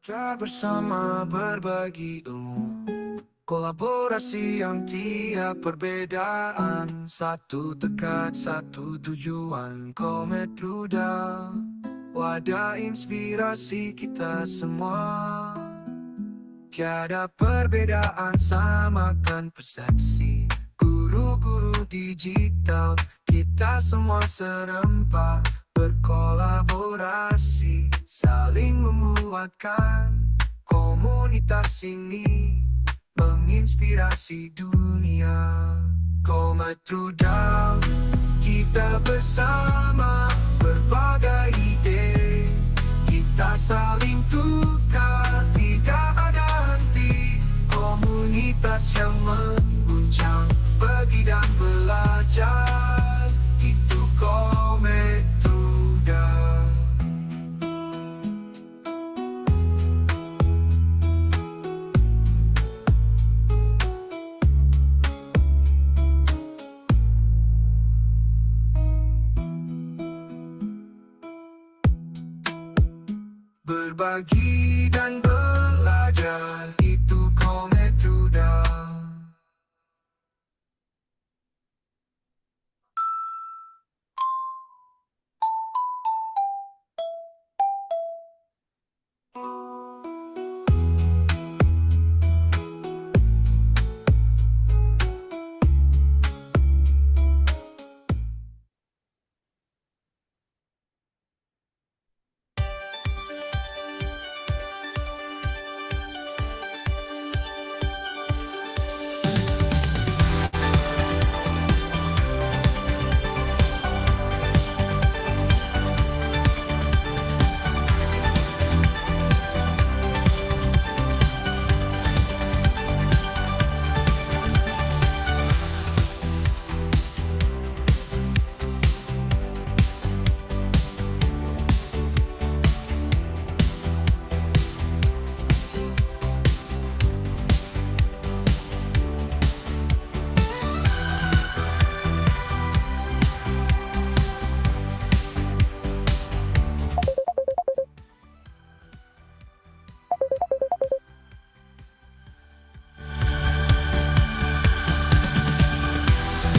Kita bersama berbagi ilmu, kolaborasi yang tiap perbedaan, satu tekad, satu tujuan. Komet Ruda, wadah inspirasi kita semua. Tiada perbedaan, samakan persepsi. Guru-guru digital, kita semua serempak, berkolaborasi, saling menguatkan. Komunitas ini menginspirasi dunia. Komet Rudal, kita bersama berbagai ide. Kita saling tukar, tidak ada henti. Komunitas yang mengguncang, bagi dan belajar. Itu Komet Rudal. Berbagi dan belajar, itu Komet Rudal.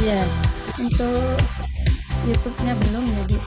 Iya, untuk YouTube-nya belum jadi.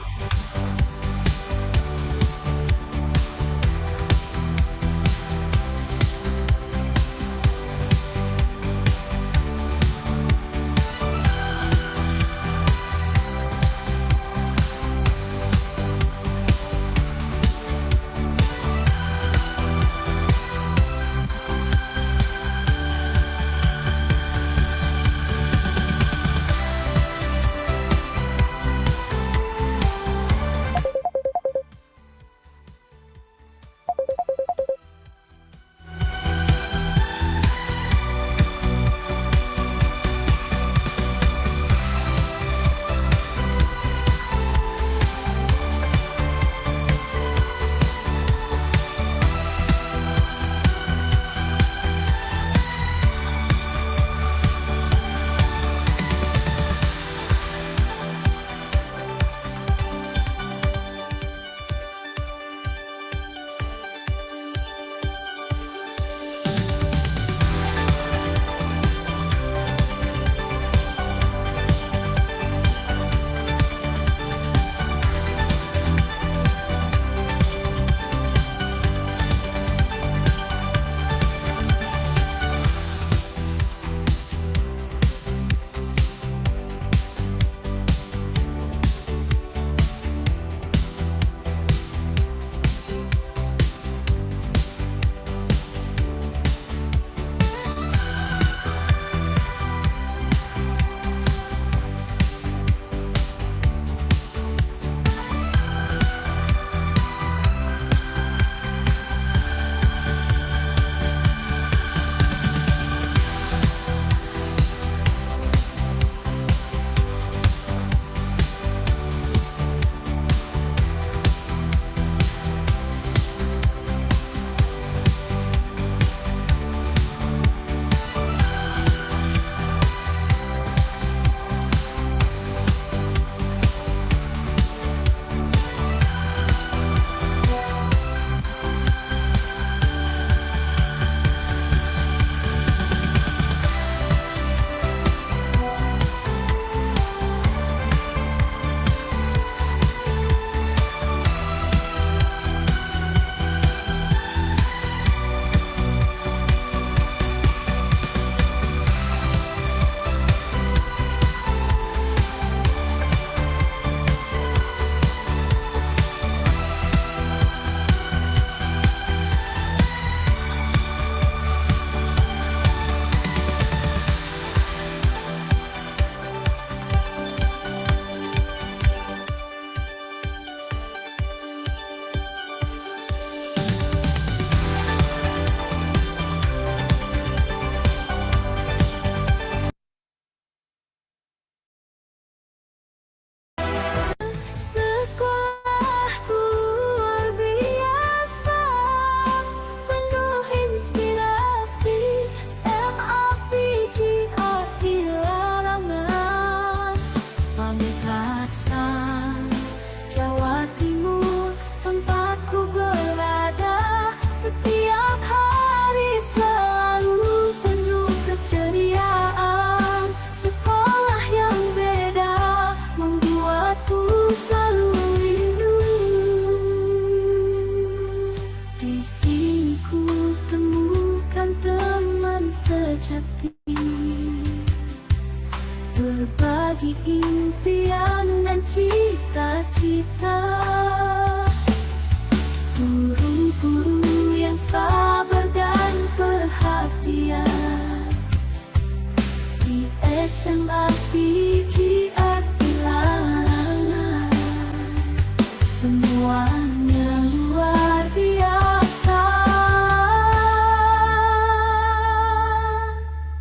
semuanya luar biasa.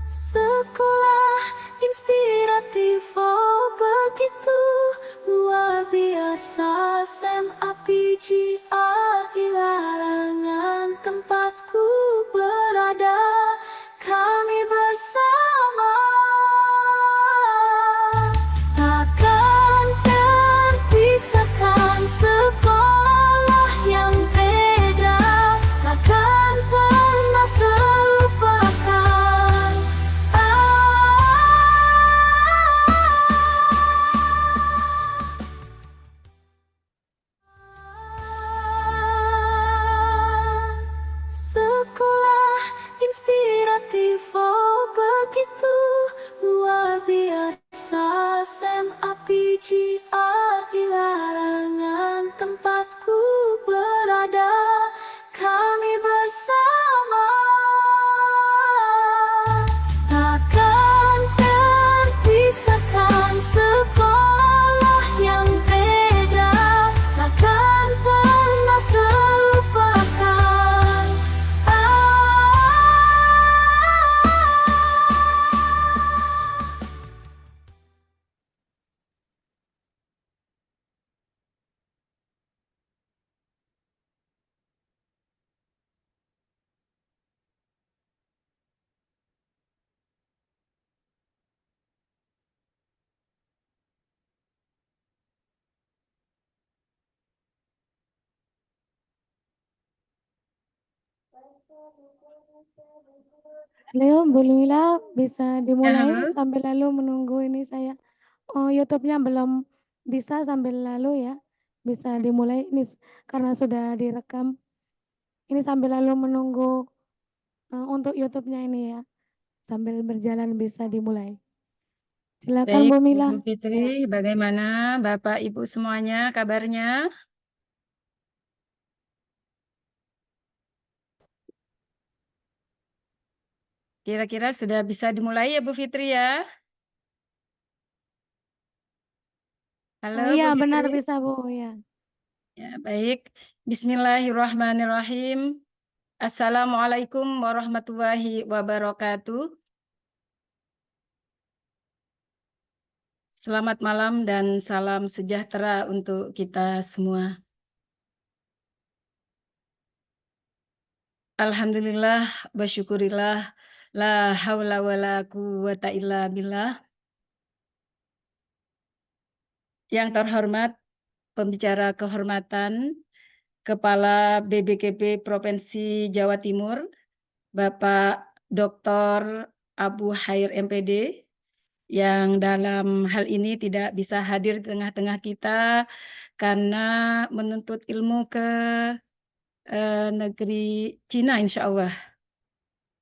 Sekolah inspiratif, oh begitu luar biasa. SMA PGRI Larangan tempatku berada, kami bersama takkan terpisahkan. Sekolah yang beda takkan pernah terlupakan. Sekolah inspiratif, oh begitu luar biasa. SMA PGRI Larangan tempatku berada, kami bersama takkan terpisahkan. Sekolah yang beda takkan pernah terlupakan. Halo, Bu Lila, bisa Ya, dimulai halo. sambil lalu menunggu ini saya. Oh, YouTube-nya belum bisa sambil lalu ya. Bisa dimulai ini karena sudah direkam. Ini sambil lalu menunggu untuk YouTube-nya ini ya. Sambil berjalan bisa dimulai. Silakan Baik, Bu Mila. Ibu Fitri, bagaimana Bapak Ibu semuanya kabarnya? Kira-kira sudah bisa dimulai ya Bu Fitri ya? Halo Oh iya, Bu benar Fitri. bisa Bu ya. Ya, baik. Bismillahirrahmanirrahim. Assalamualaikum warahmatullahi wabarakatuh. Selamat malam dan salam sejahtera untuk kita semua. Alhamdulillah, bersyukurillah, la haula wala quwata illa billah. Yang terhormat pembicara kehormatan Kepala BBKP Provinsi Jawa Timur, Bapak Dr. Abu Khair MPD, yang dalam hal ini tidak bisa hadir di tengah-tengah kita karena menuntut ilmu ke negeri Cina insya Allah.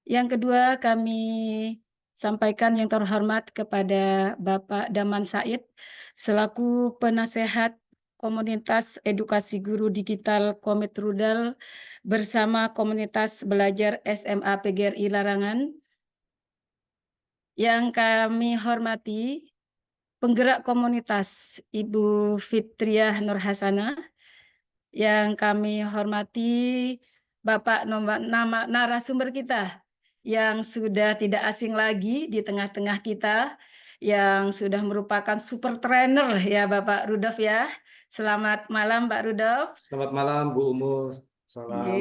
Yang kedua, kami sampaikan yang terhormat kepada Bapak Daman Said selaku penasehat komunitas edukasi guru digital Komit Rudal bersama komunitas belajar SMA PGRI Larangan. Yang kami hormati penggerak komunitas Ibu Fitriah Nurhasana, yang kami hormati Bapak nama narasumber kita yang sudah tidak asing lagi di tengah-tengah kita, yang sudah merupakan super trainer ya Bapak Rudolf ya. Selamat malam Pak Rudolf. Selamat malam Bu Umu, salam.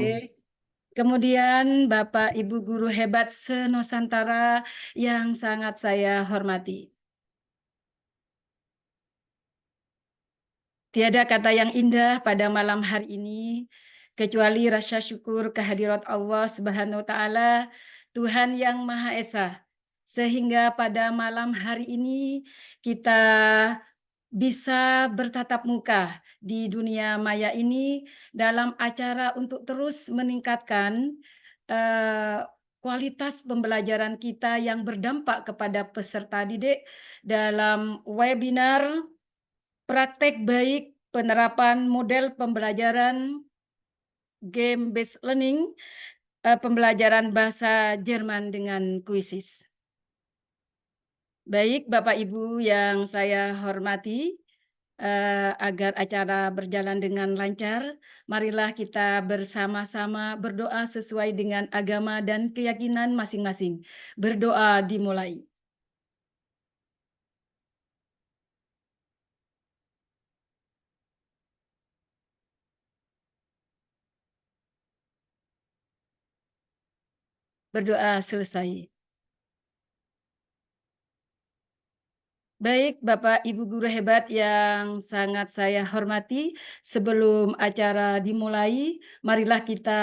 Kemudian Bapak Ibu guru hebat se-Nusantara yang sangat saya hormati. Tiada kata yang indah pada malam hari ini, kecuali rasa syukur kehadirat Allah Subhanahu wa Ta'ala, Tuhan yang Maha Esa. Sehingga pada malam hari ini kita bisa bertatap muka di dunia maya ini dalam acara untuk terus meningkatkan kualitas pembelajaran kita yang berdampak kepada peserta didik dalam webinar praktek baik penerapan model pembelajaran game based learning, pembelajaran bahasa Jerman dengan kuisis. Baik Bapak Ibu yang saya hormati, agar acara berjalan dengan lancar, marilah kita bersama-sama berdoa sesuai dengan agama dan keyakinan masing-masing. Berdoa dimulai. Berdoa selesai. Baik, Bapak Ibu guru hebat yang sangat saya hormati, sebelum acara dimulai, marilah kita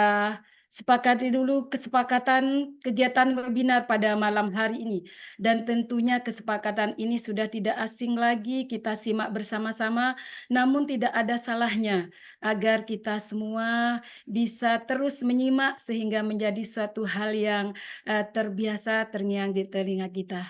sepakati dulu kesepakatan kegiatan webinar pada malam hari ini. Dan tentunya kesepakatan ini sudah tidak asing lagi, kita simak bersama-sama, namun tidak ada salahnya agar kita semua bisa terus menyimak sehingga menjadi suatu hal yang terbiasa terngiang di telinga kita.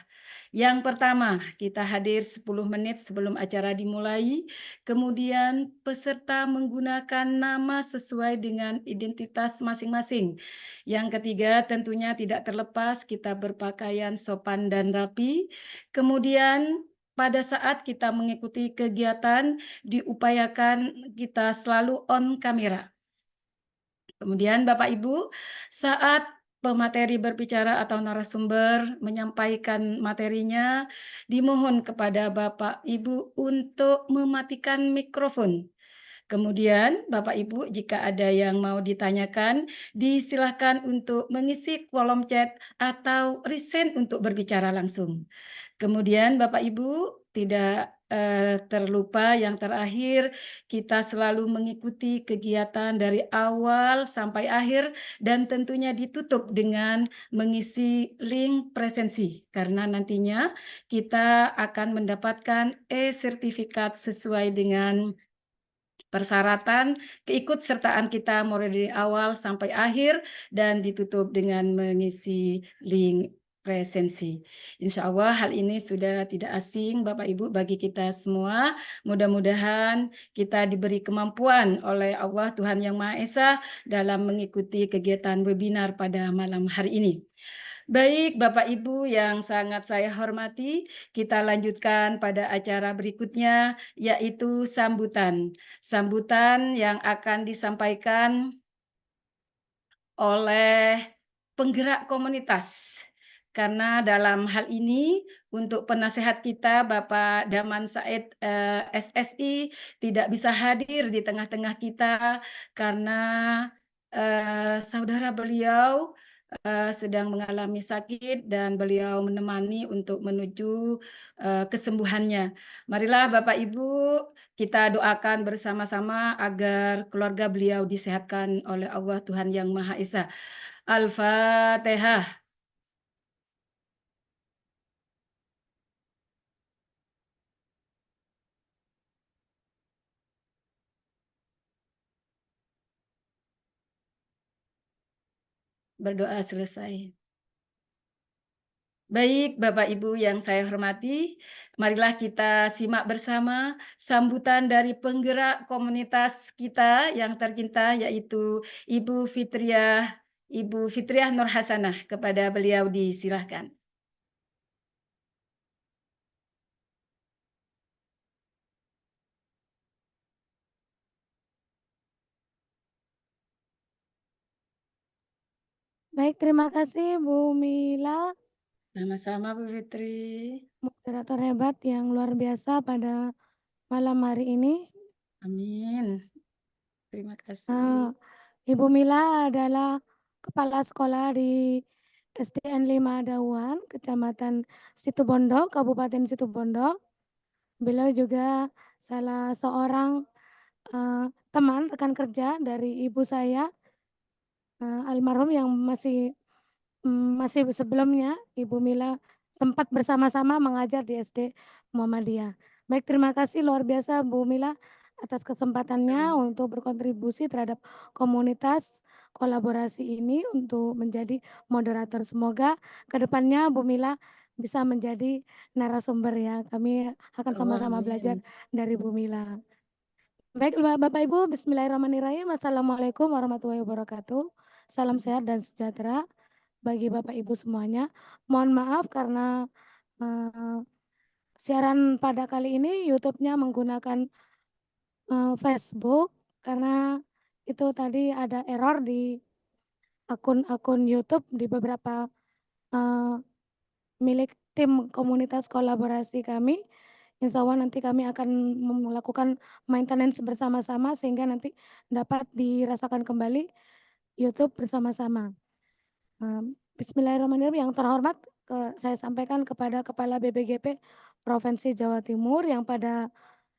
Yang pertama, kita hadir 10 menit sebelum acara dimulai. Kemudian peserta menggunakan nama sesuai dengan identitas masing-masing. Yang ketiga, tentunya tidak terlepas kita berpakaian sopan dan rapi. Kemudian pada saat kita mengikuti kegiatan, diupayakan kita selalu on kamera. Kemudian Bapak Ibu, saat pemateri berbicara atau narasumber menyampaikan materinya, dimohon kepada Bapak Ibu untuk mematikan mikrofon. Kemudian Bapak Ibu jika ada yang mau ditanyakan, disilahkan untuk mengisi kolom chat atau resign untuk berbicara langsung. Kemudian Bapak Ibu tidak terlupa yang terakhir, kita selalu mengikuti kegiatan dari awal sampai akhir dan tentunya ditutup dengan mengisi link presensi karena nantinya kita akan mendapatkan e-sertifikat sesuai dengan persyaratan keikutsertaan kita mulai dari awal sampai akhir dan ditutup dengan mengisi link presensi. Insya Allah hal ini sudah tidak asing Bapak Ibu bagi kita semua. Mudah-mudahan kita diberi kemampuan oleh Allah Tuhan Yang Maha Esa dalam mengikuti kegiatan webinar pada malam hari ini. Baik, Bapak Ibu yang sangat saya hormati, kita lanjutkan pada acara berikutnya, yaitu sambutan. Sambutan yang akan disampaikan oleh penggerak komunitas. Karena dalam hal ini untuk penasehat kita Bapak Daman Said SSI tidak bisa hadir di tengah-tengah kita karena saudara beliau sedang mengalami sakit dan beliau menemani untuk menuju kesembuhannya. Marilah Bapak Ibu kita doakan bersama-sama agar keluarga beliau disehatkan oleh Allah Tuhan Yang Maha Esa. Al-Fatihah. Berdoa selesai. Baik, Bapak Ibu yang saya hormati, marilah kita simak bersama sambutan dari penggerak komunitas kita yang tercinta yaitu Ibu Fitriah Nur Hasanah. Kepada beliau disilahkan. Baik, terima kasih Bu Mila, Sama-sama Bu Fitri. moderator hebat yang luar biasa pada malam hari ini. Amin. Terima kasih. Ibu Mila adalah kepala sekolah di SDN 5 Dauan, Kecamatan Situbondo, Kabupaten Situbondo. Beliau juga salah seorang teman rekan kerja dari ibu saya almarhum yang masih sebelumnya Ibu Mila sempat bersama-sama mengajar di SD Muhammadiyah. Baik, terima kasih luar biasa Bu Mila atas kesempatannya untuk berkontribusi terhadap komunitas kolaborasi ini untuk menjadi moderator. Semoga kedepannya Bu Mila bisa menjadi narasumber ya. Kami akan sama-sama belajar dari Bu Mila. Baik Bapak Ibu, bismillahirrahmanirrahim. Assalamualaikum warahmatullahi wabarakatuh. Salam sehat dan sejahtera bagi Bapak Ibu semuanya. Mohon maaf karena siaran pada kali ini YouTube-nya menggunakan Facebook karena itu tadi ada error di akun-akun YouTube di beberapa milik tim komunitas kolaborasi kami. Insya Allah nanti kami akan melakukan maintenance bersama-sama sehingga nanti dapat dirasakan kembali YouTube bersama-sama. Bismillahirrahmanirrahim. Yang terhormat saya sampaikan kepada Kepala BPGP Provinsi Jawa Timur yang pada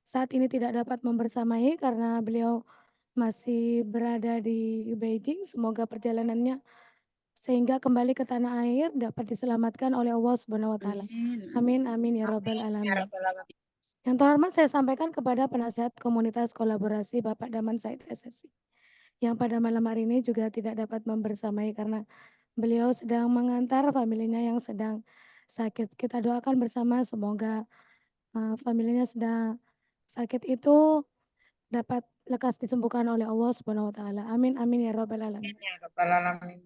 saat ini tidak dapat membersamai karena beliau masih berada di Beijing. Semoga perjalanannya sehingga kembali ke tanah air dapat diselamatkan oleh Allah Subhanahu wa taala. Amin amin ya rabbal alamin. Yang terhormat saya sampaikan kepada penasihat komunitas kolaborasi Bapak Daman Said SSI yang pada malam hari ini juga tidak dapat membersamai karena beliau sedang mengantar familinya yang sedang sakit. Kita doakan bersama semoga familinya sedang sakit itu dapat lekas disembuhkan oleh Allah Subhanahu wa taala. Amin amin ya rabbal alamin.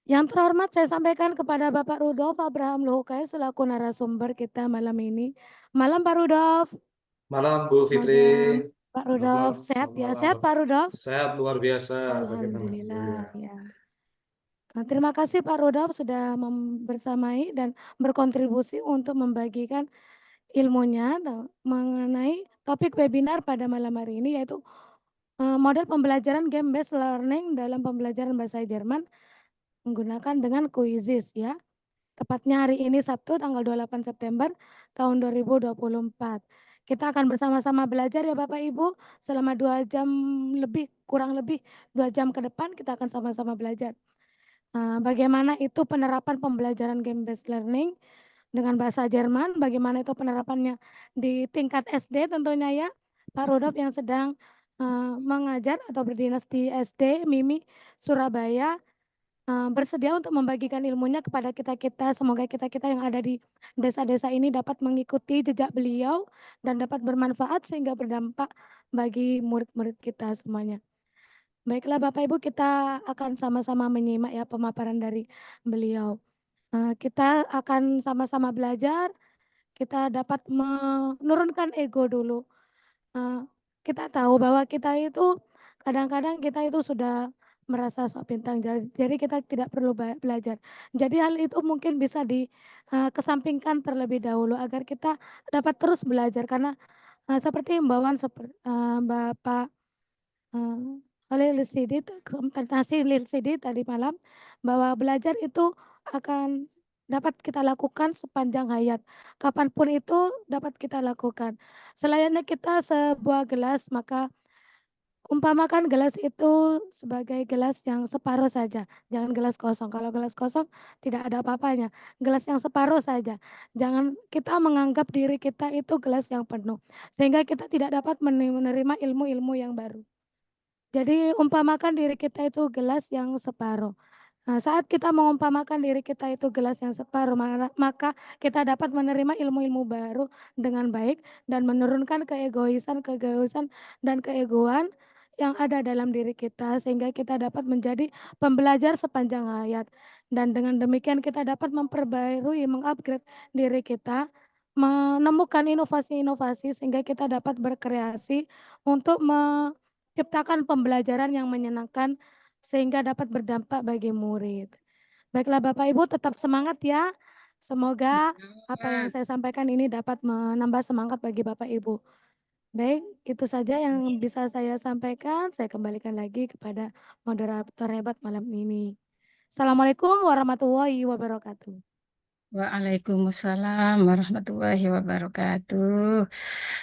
Yang terhormat saya sampaikan kepada Bapak Rudolf Abraham Luhukai selaku narasumber kita malam ini. Malam Pak Rudolf. Malam Bu Fitri. Malam Pak Rudolf, Malam, sehat selamat ya? malam. Sehat Pak Rudolf? Sehat luar biasa. Alhamdulillah ya. Terima kasih Pak Rudolf sudah bersamai dan berkontribusi untuk membagikan ilmunya mengenai topik webinar pada malam hari ini yaitu model pembelajaran game based learning dalam pembelajaran bahasa Jerman menggunakan dengan Quizzes ya. Tepatnya hari ini Sabtu tanggal 28 September tahun 2024. Kita akan bersama-sama belajar ya Bapak Ibu selama 2 jam lebih, kurang lebih 2 jam ke depan kita akan sama-sama belajar. Bagaimana itu penerapan pembelajaran game based learning dengan bahasa Jerman, bagaimana itu penerapannya di tingkat SD tentunya ya. Pak Rudolf yang sedang mengajar atau berdinas di SD Mimi Surabaya bersedia untuk membagikan ilmunya kepada kita-kita. Semoga kita-kita yang ada di desa-desa ini dapat mengikuti jejak beliau dan dapat bermanfaat sehingga berdampak bagi murid-murid kita semuanya. Baiklah Bapak Ibu, kita akan sama-sama menyimak ya pemaparan dari beliau. Kita akan sama-sama belajar, kita dapat menurunkan ego dulu. Kita tahu bahwa kita itu kadang-kadang kita itu sudah merasa sok pintar, jadi kita tidak perlu belajar. Jadi hal itu mungkin bisa dikesampingkan terlebih dahulu agar kita dapat terus belajar karena seperti himbauan Bapak Lil Sidi tadi malam bahwa belajar itu akan dapat kita lakukan sepanjang hayat. Kapanpun itu dapat kita lakukan. Selayaknya kita sebuah gelas, maka umpamakan gelas itu sebagai gelas yang separuh saja, jangan gelas kosong. Kalau gelas kosong tidak ada apa-apanya, gelas yang separuh saja. Jangan kita menganggap diri kita itu gelas yang penuh, sehingga kita tidak dapat menerima ilmu-ilmu yang baru. Jadi umpamakan diri kita itu gelas yang separuh. Saat kita mengumpamakan diri kita itu gelas yang separuh, maka kita dapat menerima ilmu-ilmu baru dengan baik dan menurunkan keegoisan dan keegoan yang ada dalam diri kita sehingga kita dapat menjadi pembelajar sepanjang hayat. Dan dengan demikian kita dapat memperbarui, mengupgrade diri kita, menemukan inovasi-inovasi sehingga kita dapat berkreasi untuk menciptakan pembelajaran yang menyenangkan sehingga dapat berdampak bagi murid. Baiklah Bapak Ibu tetap semangat ya. Semoga apa yang saya sampaikan ini dapat menambah semangat bagi Bapak Ibu. Baik, itu saja yang bisa saya sampaikan. Saya kembalikan lagi kepada moderator hebat malam ini. Assalamualaikum warahmatullahi wabarakatuh. Waalaikumsalam warahmatullahi wabarakatuh.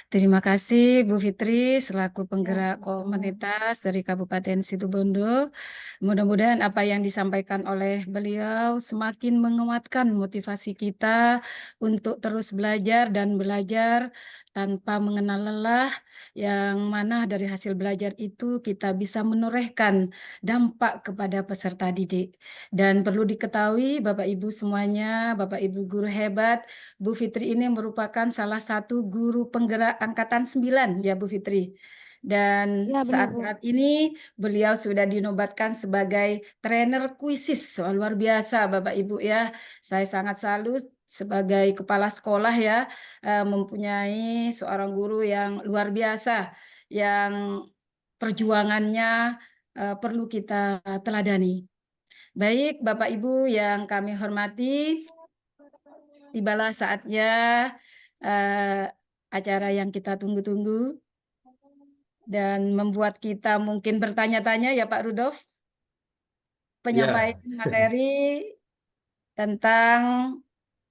Terima kasih Bu Fitri selaku penggerak komunitas dari Kabupaten Situbondo. Mudah-mudahan apa yang disampaikan oleh beliau semakin menguatkan motivasi kita untuk terus belajar dan belajar tanpa mengenal lelah, yang mana dari hasil belajar itu kita bisa menorehkan dampak kepada peserta didik. Dan perlu diketahui Bapak Ibu semuanya, Bapak Ibu guru hebat, Bu Fitri ini merupakan salah satu guru penggerak angkatan 9 ya Bu Fitri. Dan Ya, benar, Bu. saat ini beliau sudah dinobatkan sebagai trainer kuisis. Luar biasa Bapak Ibu ya. Saya sangat salut sebagai kepala sekolah ya, mempunyai seorang guru yang luar biasa, yang perjuangannya perlu kita teladani. Baik, Bapak Ibu yang kami hormati, tibalah saatnya acara yang kita tunggu-tunggu dan membuat kita mungkin bertanya-tanya ya Pak Rudolf, penyampaian Ya, materi tentang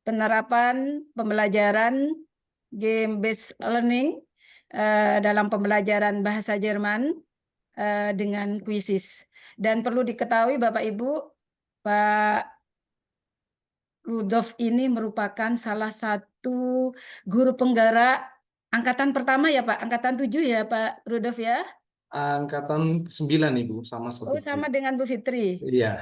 penerapan pembelajaran game based learning dalam pembelajaran bahasa Jerman dengan kuisis. Dan perlu diketahui Bapak Ibu, Pak Rudolf ini merupakan salah satu guru penggerak angkatan pertama ya Pak, angkatan 7 ya Pak Rudolf ya? angkatan 9 Ibu, sama Oh, seperti itu. sama dengan Bu Fitri. Iya.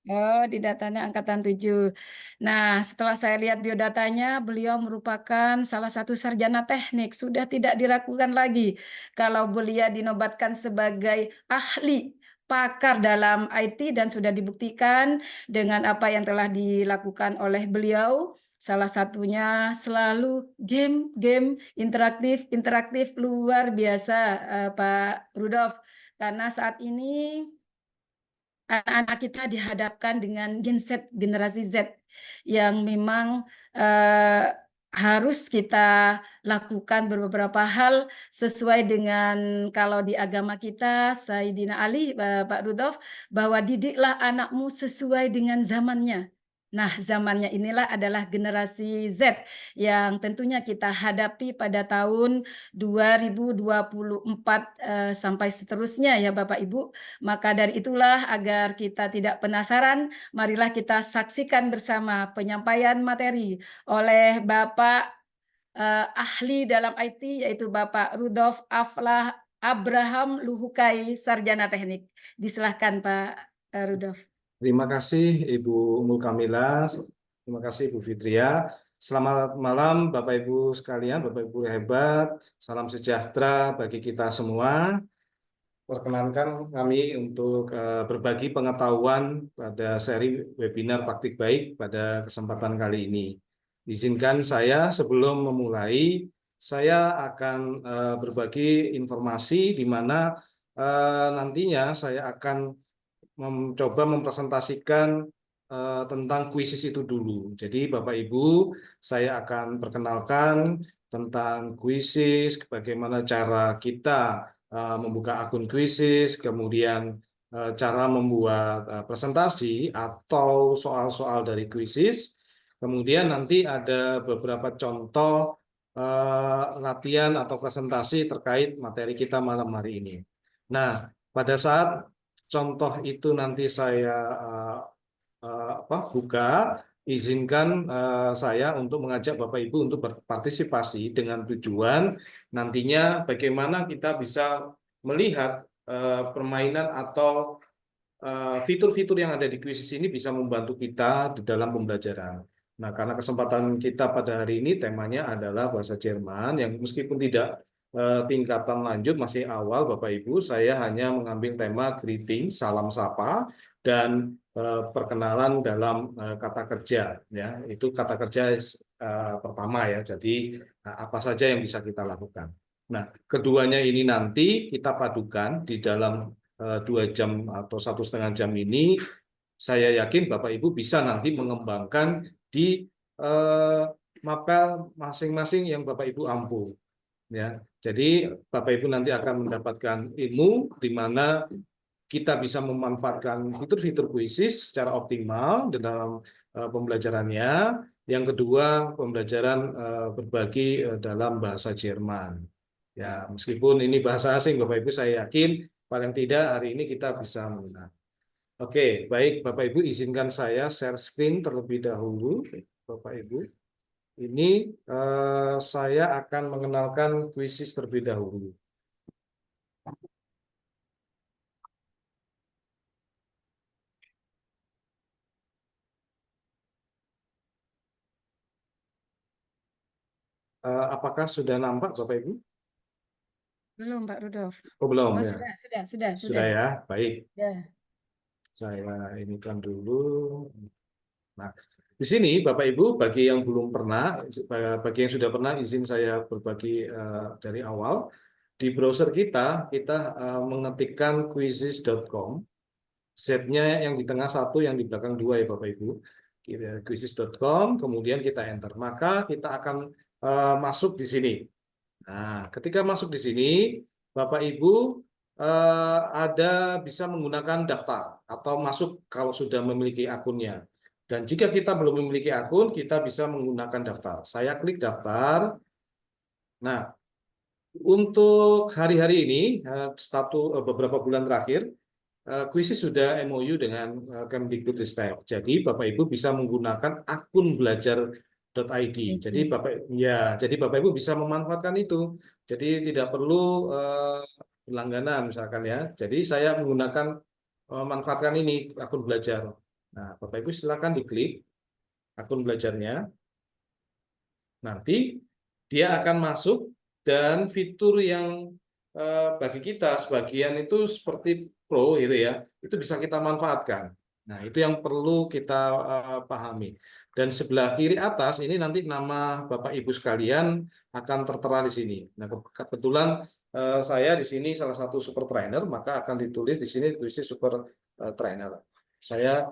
Oh, di datanya angkatan 7. Nah, setelah saya lihat biodatanya, beliau merupakan salah satu sarjana teknik. Sudah tidak diragukan lagi kalau beliau dinobatkan sebagai ahli pakar dalam IT dan sudah dibuktikan dengan apa yang telah dilakukan oleh beliau. Salah satunya selalu game interaktif luar biasa, Pak Rudolf. Karena saat ini anak-anak kita dihadapkan dengan Gen Z, generasi Z, yang memang harus kita lakukan beberapa hal sesuai dengan kalau di agama kita, Sayyidina Ali, Pak Rudolf, bahwa didiklah anakmu sesuai dengan zamannya. Nah, zamannya inilah adalah generasi Z yang tentunya kita hadapi pada tahun 2024 sampai seterusnya ya Bapak Ibu. Maka dari itulah agar kita tidak penasaran, marilah kita saksikan bersama penyampaian materi oleh Bapak ahli dalam IT yaitu Bapak Rudolf Abraham Luhukai, Sarjana Teknik. Disilahkan Pak Rudolf. Terima kasih Ibu Mulkamila, terima kasih Ibu Fitria. Selamat malam Bapak Ibu sekalian, Bapak Ibu hebat, salam sejahtera bagi kita semua. Perkenankan kami untuk berbagi pengetahuan pada seri webinar praktik baik pada kesempatan kali ini. Izinkan saya sebelum memulai, saya akan berbagi informasi di mana nantinya saya akan mencoba mempresentasikan tentang kuisis itu dulu. Jadi Bapak Ibu, saya akan perkenalkan tentang kuisis, bagaimana cara kita membuka akun kuisis, kemudian cara membuat presentasi atau soal-soal dari kuisis. Kemudian nanti ada beberapa contoh latihan atau presentasi terkait materi kita malam hari ini. Nah, pada saat contoh itu nanti saya buka, izinkan saya untuk mengajak Bapak Ibu untuk berpartisipasi dengan tujuan nantinya bagaimana kita bisa melihat permainan atau fitur-fitur yang ada di kuisis ini bisa membantu kita di dalam pembelajaran. Nah, karena kesempatan kita pada hari ini temanya adalah bahasa Jerman yang meskipun tidak tingkatan lanjut masih awal Bapak Ibu, saya hanya mengambil tema greeting, salam sapa dan perkenalan dalam kata kerja ya. Itu kata kerja pertama ya. Jadi apa saja yang bisa kita lakukan. Nah, keduanya ini nanti kita padukan di dalam 2 jam atau 1,5 jam ini, saya yakin Bapak Ibu bisa nanti mengembangkan di mapel masing-masing yang Bapak Ibu ampuh. Ya, jadi Bapak Ibu nanti akan mendapatkan ilmu di mana kita bisa memanfaatkan fitur-fitur kuisis secara optimal dalam pembelajarannya. Yang kedua, pembelajaran berbagi dalam bahasa Jerman. Ya, meskipun ini bahasa asing, Bapak Ibu, saya yakin paling tidak hari ini kita bisa mengenal. Oke, baik Bapak Ibu, izinkan saya share screen terlebih dahulu, Bapak Ibu. Ini saya akan mengenalkan kuisis terlebih dahulu. Apakah sudah nampak Bapak Ibu? Belum Pak Rudolf. Oh, belum Oh, ya. sudah. Ya, baik. Ya. Saya ini kan dulu. Nah, Di sini Bapak Ibu, bagi yang belum pernah, bagi yang sudah pernah, izin saya berbagi dari awal. Di browser kita mengetikkan quizzes.com. Z-nya yang di tengah satu, yang di belakang dua ya Bapak Ibu. Quizzes.com, kemudian kita enter. Maka kita akan masuk di sini. Nah, ketika masuk di sini, Bapak Ibu bisa menggunakan daftar atau masuk kalau sudah memiliki akunnya. Dan jika kita belum memiliki akun, kita bisa menggunakan daftar. Saya klik daftar. Nah, untuk hari-hari ini, beberapa bulan terakhir, Quizzes sudah MOU dengan Kemdikbudristek. Jadi Bapak Ibu bisa menggunakan akun belajar.id. Jadi Bapak Ibu bisa memanfaatkan itu. Jadi tidak perlu berlangganan misalkan ya. Jadi saya manfaatkan ini akun belajar. Nah, Bapak Ibu silakan diklik akun belajarnya. Nanti dia akan masuk dan fitur yang bagi kita sebagian itu seperti pro gitu ya, itu bisa kita manfaatkan. Nah, itu yang perlu kita pahami. Dan sebelah kiri atas ini nanti nama Bapak Ibu sekalian akan tertera di sini. Nah, kebetulan saya di sini salah satu super trainer, maka akan ditulis di sini Quizzes super trainer. Saya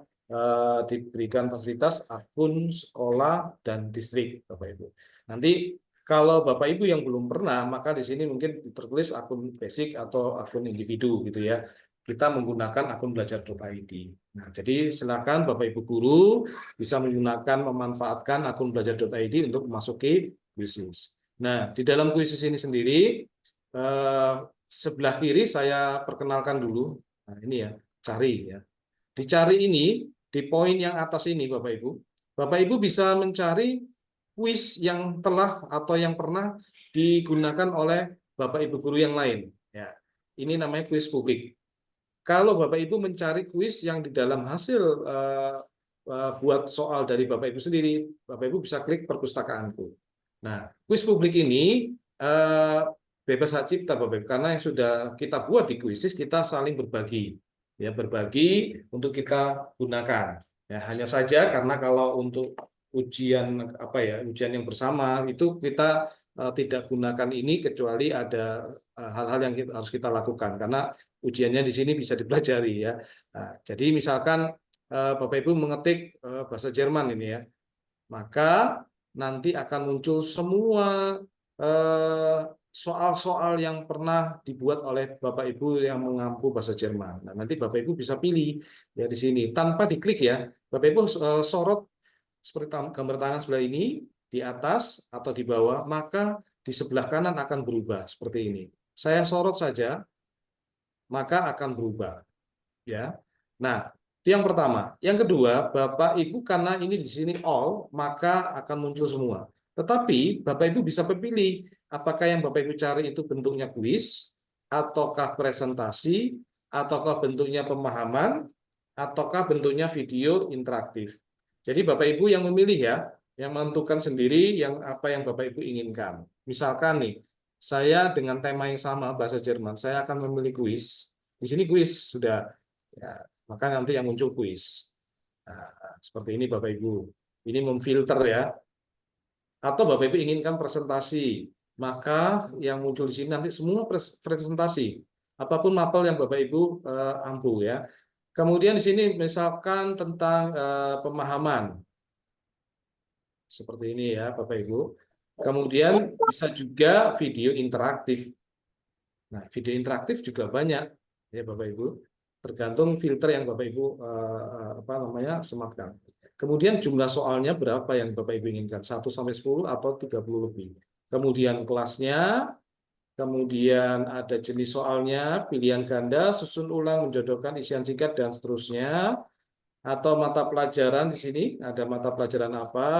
diberikan fasilitas akun sekolah dan distrik, Bapak Ibu. Nanti kalau Bapak Ibu yang belum pernah, maka di sini mungkin tertulis akun basic atau akun individu gitu ya. Kita menggunakan akun belajar.id. Nah, jadi silakan Bapak Ibu guru bisa memanfaatkan akun belajar.id untuk memasuki Quizzes. Nah, di dalam Quizzes ini sendiri sebelah kiri saya perkenalkan dulu. Nah, ini ya, cari ya. Dicari ini di poin yang atas ini Bapak Ibu. Bapak Ibu bisa mencari kuis yang telah atau yang pernah digunakan oleh Bapak Ibu guru yang lain. Ya, ini namanya kuis publik. Kalau Bapak Ibu mencari kuis yang di dalam hasil buat soal dari Bapak Ibu sendiri, Bapak Ibu bisa klik perpustakaanku. Nah, kuis publik ini bebas hak cipta Bapak Ibu, karena yang sudah kita buat di Quizzes kita saling berbagi, ya berbagi untuk kita gunakan. Ya, hanya saja karena kalau untuk ujian ujian yang bersama itu kita tidak gunakan ini kecuali ada hal-hal yang harus kita lakukan karena ujiannya di sini bisa dipelajari ya. Nah, jadi misalkan Bapak Ibu mengetik bahasa Jerman ini ya, maka nanti akan muncul semua soal-soal yang pernah dibuat oleh Bapak Ibu yang mengampu bahasa Jerman. Nah, nanti Bapak Ibu bisa pilih ya di sini tanpa diklik ya. Bapak Ibu sorot seperti gambar tangan sebelah ini, di atas atau di bawah, maka di sebelah kanan akan berubah seperti ini. Saya sorot saja, maka akan berubah. Ya. Nah, itu yang pertama. Yang kedua, Bapak Ibu karena ini di sini all, maka akan muncul semua. Tetapi Bapak Ibu bisa memilih apakah yang Bapak Ibu cari itu bentuknya kuis, ataukah presentasi, ataukah bentuknya pemahaman, ataukah bentuknya video interaktif. Jadi Bapak Ibu yang memilih ya, yang menentukan sendiri apa yang Bapak Ibu inginkan. Misalkan nih, saya dengan tema yang sama bahasa Jerman, saya akan memilih kuis. Di sini kuis sudah, ya, maka nanti yang muncul kuis. Nah, seperti ini Bapak Ibu. Ini memfilter ya. Atau Bapak Ibu inginkan presentasi, maka yang muncul di sini nanti semua presentasi. Apapun mapel yang Bapak Ibu ampu ya. Kemudian di sini misalkan tentang pemahaman. Seperti ini ya Bapak Ibu. Kemudian bisa juga video interaktif. Nah, video interaktif juga banyak ya Bapak Ibu. Tergantung filter yang Bapak Ibu sematkan. Kemudian jumlah soalnya berapa yang Bapak Ibu inginkan? 1 sampai 10 atau 30 lebih. Kemudian kelasnya, kemudian ada jenis soalnya, pilihan ganda, susun ulang, menjodohkan, isian singkat, dan seterusnya. Atau mata pelajaran di sini, ada mata pelajaran apa,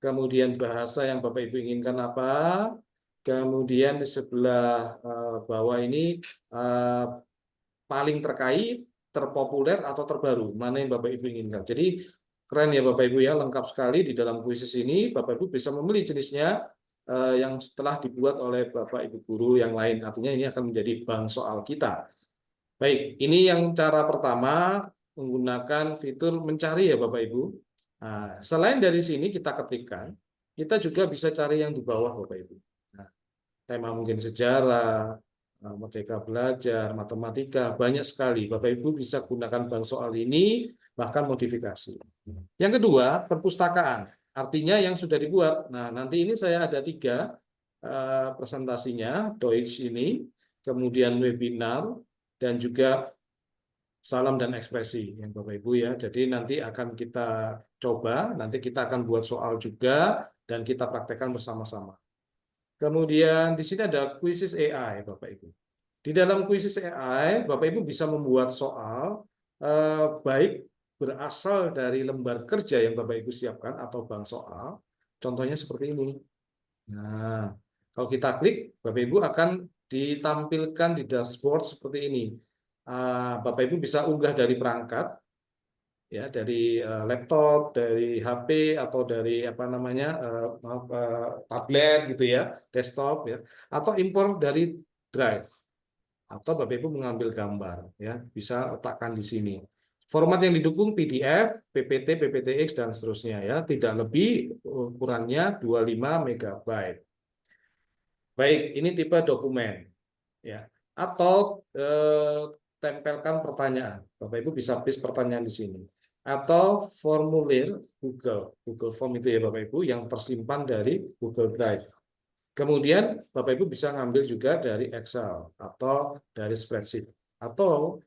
kemudian bahasa yang Bapak Ibu inginkan apa, kemudian di sebelah bawah ini paling terkait, terpopuler, atau terbaru, mana yang Bapak Ibu inginkan. Jadi keren ya Bapak Ibu ya, lengkap sekali di dalam Quizzes ini, Bapak Ibu bisa memilih jenisnya, yang setelah dibuat oleh Bapak Ibu guru yang lain. Artinya ini akan menjadi bank soal kita. Baik, ini yang cara pertama menggunakan fitur mencari ya Bapak Ibu. Nah, selain dari sini kita ketikkan, kita juga bisa cari yang di bawah Bapak Ibu. Nah, tema mungkin sejarah, merdeka belajar, matematika, banyak sekali. Bapak Ibu bisa gunakan bank soal ini, bahkan modifikasi. Yang kedua, perpustakaan. Artinya yang sudah dibuat. Nah, nanti ini saya ada 3 presentasinya, Deutsch ini, kemudian webinar, dan juga salam dan ekspresi yang Bapak Ibu ya. Jadi nanti akan kita coba, nanti kita akan buat soal juga dan kita praktekkan bersama-sama. Kemudian di sini ada quizzes AI Bapak Ibu. Di dalam quizzes AI, Bapak Ibu bisa membuat soal baik berasal dari lembar kerja yang Bapak Ibu siapkan atau bank soal. Contohnya seperti ini. Nah, kalau kita klik, Bapak Ibu akan ditampilkan di dashboard seperti ini. Bapak Ibu bisa unggah dari perangkat, ya, dari laptop, dari HP atau dari apa namanya tablet gitu ya, desktop ya, atau impor dari Drive, atau Bapak Ibu mengambil gambar, ya, bisa letakkan di sini. Format yang didukung PDF, PPT, PPTX dan seterusnya ya, tidak lebih ukurannya 25 MB. Baik, ini tipe dokumen ya. Atau tempelkan pertanyaan. Bapak Ibu bisa paste pertanyaan di sini. Atau formulir Google Form itu ya Bapak Ibu yang tersimpan dari Google Drive. Kemudian Bapak Ibu bisa ngambil juga dari Excel atau dari spreadsheet atau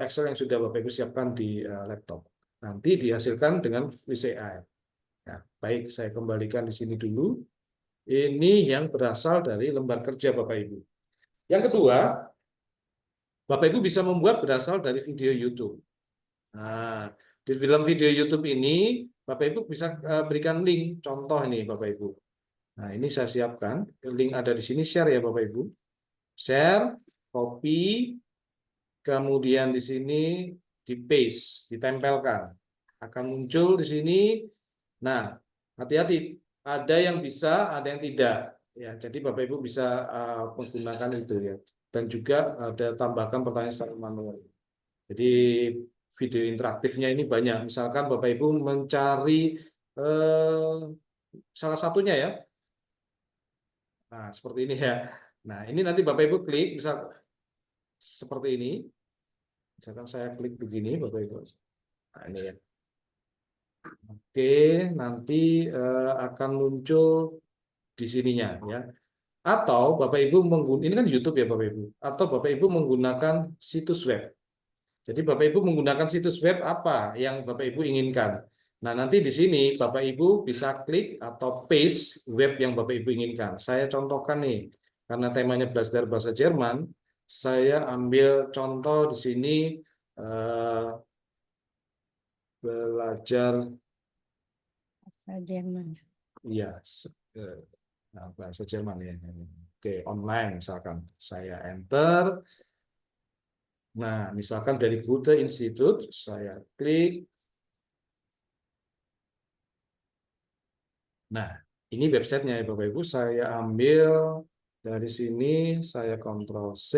Excel yang sudah Bapak Ibu siapkan di laptop. Nanti dihasilkan dengan quiz AI. Ya, baik, saya kembalikan di sini dulu. Ini yang berasal dari lembar kerja Bapak Ibu. Yang kedua, Bapak Ibu bisa membuat berasal dari video YouTube. Nah, di dalam video YouTube ini, Bapak Ibu bisa berikan link, contoh ini Bapak Ibu. Nah, ini saya siapkan, link ada di sini, share ya Bapak Ibu. Share, copy, kemudian di sini di paste, ditempelkan. Akan muncul di sini. Nah, hati-hati, ada yang bisa, ada yang tidak. Ya, jadi Bapak Ibu bisa menggunakan itu ya. Dan juga ada tambahkan pertanyaan secara manual. Jadi video interaktifnya ini banyak. Misalkan Bapak Ibu mencari salah satunya ya. Nah, seperti ini ya. Nah, ini nanti Bapak Ibu klik, bisa seperti ini. Misalkan saya klik begini, Bapak Ibu. Nah, ini ya. Oke, nanti akan muncul di sininya ya. Atau Bapak Ibu menggunakan, ini kan YouTube ya Bapak Ibu. Atau Bapak Ibu menggunakan situs web. Jadi Bapak Ibu menggunakan situs web apa yang Bapak Ibu inginkan. Nah, nanti di sini Bapak Ibu bisa klik atau paste web yang Bapak Ibu inginkan. Saya contohkan nih, karena temanya belajar bahasa Jerman, saya ambil contoh di sini belajar Bahasa Jerman. iya, bahasa Jerman ya. Oke, online misalkan. Saya enter. Nah, misalkan dari Goethe Institute, saya klik. Nah, ini websitenya ya Bapak Ibu. Saya ambil dari sini, saya Ctrl+C,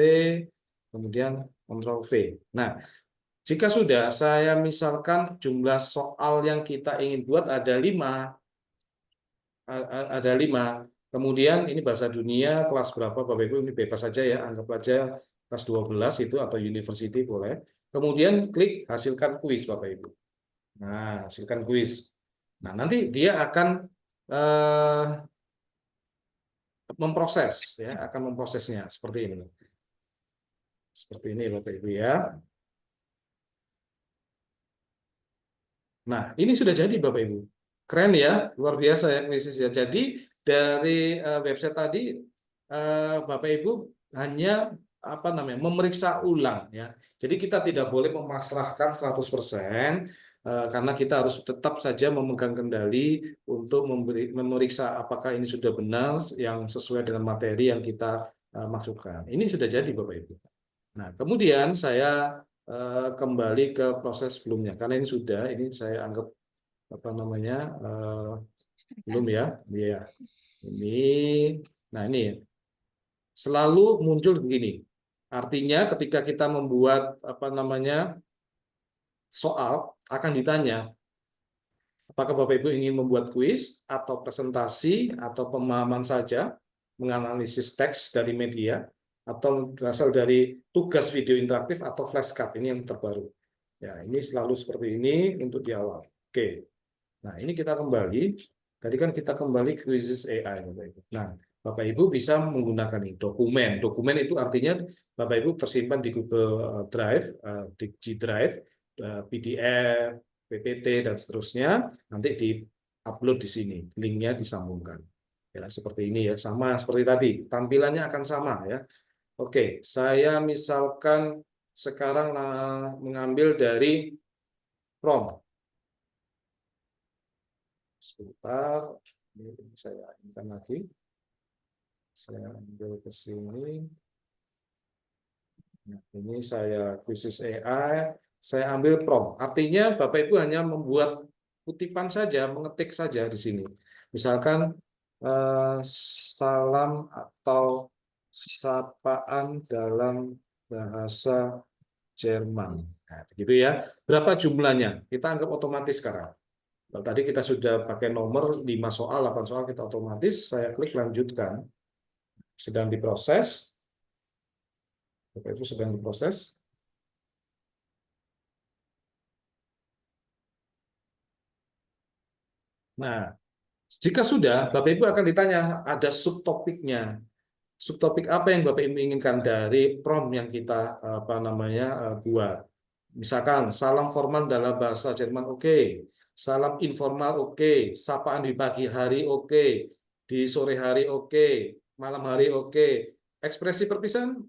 kemudian Ctrl+V. Nah, jika sudah, saya misalkan jumlah soal yang kita ingin buat ada 5. Ada 5. Kemudian ini bahasa dunia, kelas berapa Bapak Ibu, ini bebas saja ya, anggap aja kelas 12 itu atau university boleh. Kemudian klik hasilkan kuis Bapak Ibu. Nah, hasilkan kuis. Nah, nanti dia akan memproses ya, akan memprosesnya seperti ini. Seperti ini Bapak Ibu ya. Nah, ini sudah jadi Bapak Ibu. Keren ya, luar biasa ya krisis ya. Jadi dari website tadi Bapak Ibu hanya apa namanya memeriksa ulang ya. Jadi kita tidak boleh memasrahkan 100% karena kita harus tetap saja memegang kendali untuk memeriksa apakah ini sudah benar yang sesuai dengan materi yang kita masukkan. Ini sudah jadi Bapak Ibu. Nah, kemudian saya kembali ke proses sebelumnya karena ini sudah, ini saya anggap apa namanya belum ya, iya ini, nah ini selalu muncul begini. Artinya ketika kita membuat apa namanya soal akan ditanya Apakah Bapak Ibu ingin membuat kuis atau presentasi atau pemahaman saja, menganalisis teks dari media, atau berasal dari tugas video interaktif atau flashcard, ini yang terbaru. Ya, ini selalu seperti ini untuk di awal. Oke. Nah, ini kita kembali. Tadi kan kita kembali ke Quizzes AI, Bapak Ibu. Nah, Bapak Ibu bisa menggunakan ini dokumen. Dokumen itu artinya Bapak Ibu tersimpan di Google Drive, di G Drive, PDF, PPT dan seterusnya. Nanti di-upload di sini, linknya disambungkan. Ya, seperti ini ya, sama seperti tadi. Tampilannya akan sama ya. Oke, saya misalkan sekarang mengambil dari prompt. Sebentar, ini saya inkan lagi. Saya ambil ke sini. Nah, ini saya Quizzes AI. Saya ambil prompt. Artinya Bapak Ibu hanya membuat kutipan saja, mengetik saja di sini. Misalkan salam atau sapaan dalam bahasa Jerman. Nah, begitu ya. Berapa jumlahnya? Kita anggap otomatis sekarang. Kalau tadi kita sudah pakai nomor 5 soal, 8 soal, kita otomatis, saya klik lanjutkan. Sedang diproses. Bapak Ibu sedang diproses. Nah, jika sudah, Bapak Ibu akan ditanya, ada subtopiknya. Subtopik apa yang Bapak Ibu inginkan dari prompt yang kita buat. Misalkan, salam formal dalam bahasa Jerman, oke. Salam informal, oke. Sapaan di pagi hari, oke. Di sore hari, oke. Malam hari, oke. Ekspresi perpisahan,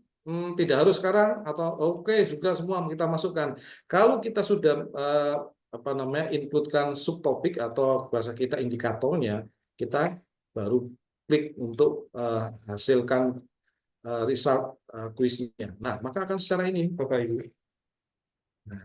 tidak harus sekarang, atau oke juga semua kita masukkan. Kalau kita sudah include-kan subtopik atau bahasa kita indikatornya, kita baru klik untuk hasilkan result kuisnya. Nah, maka akan secara ini, Bapak Ibu. Nah,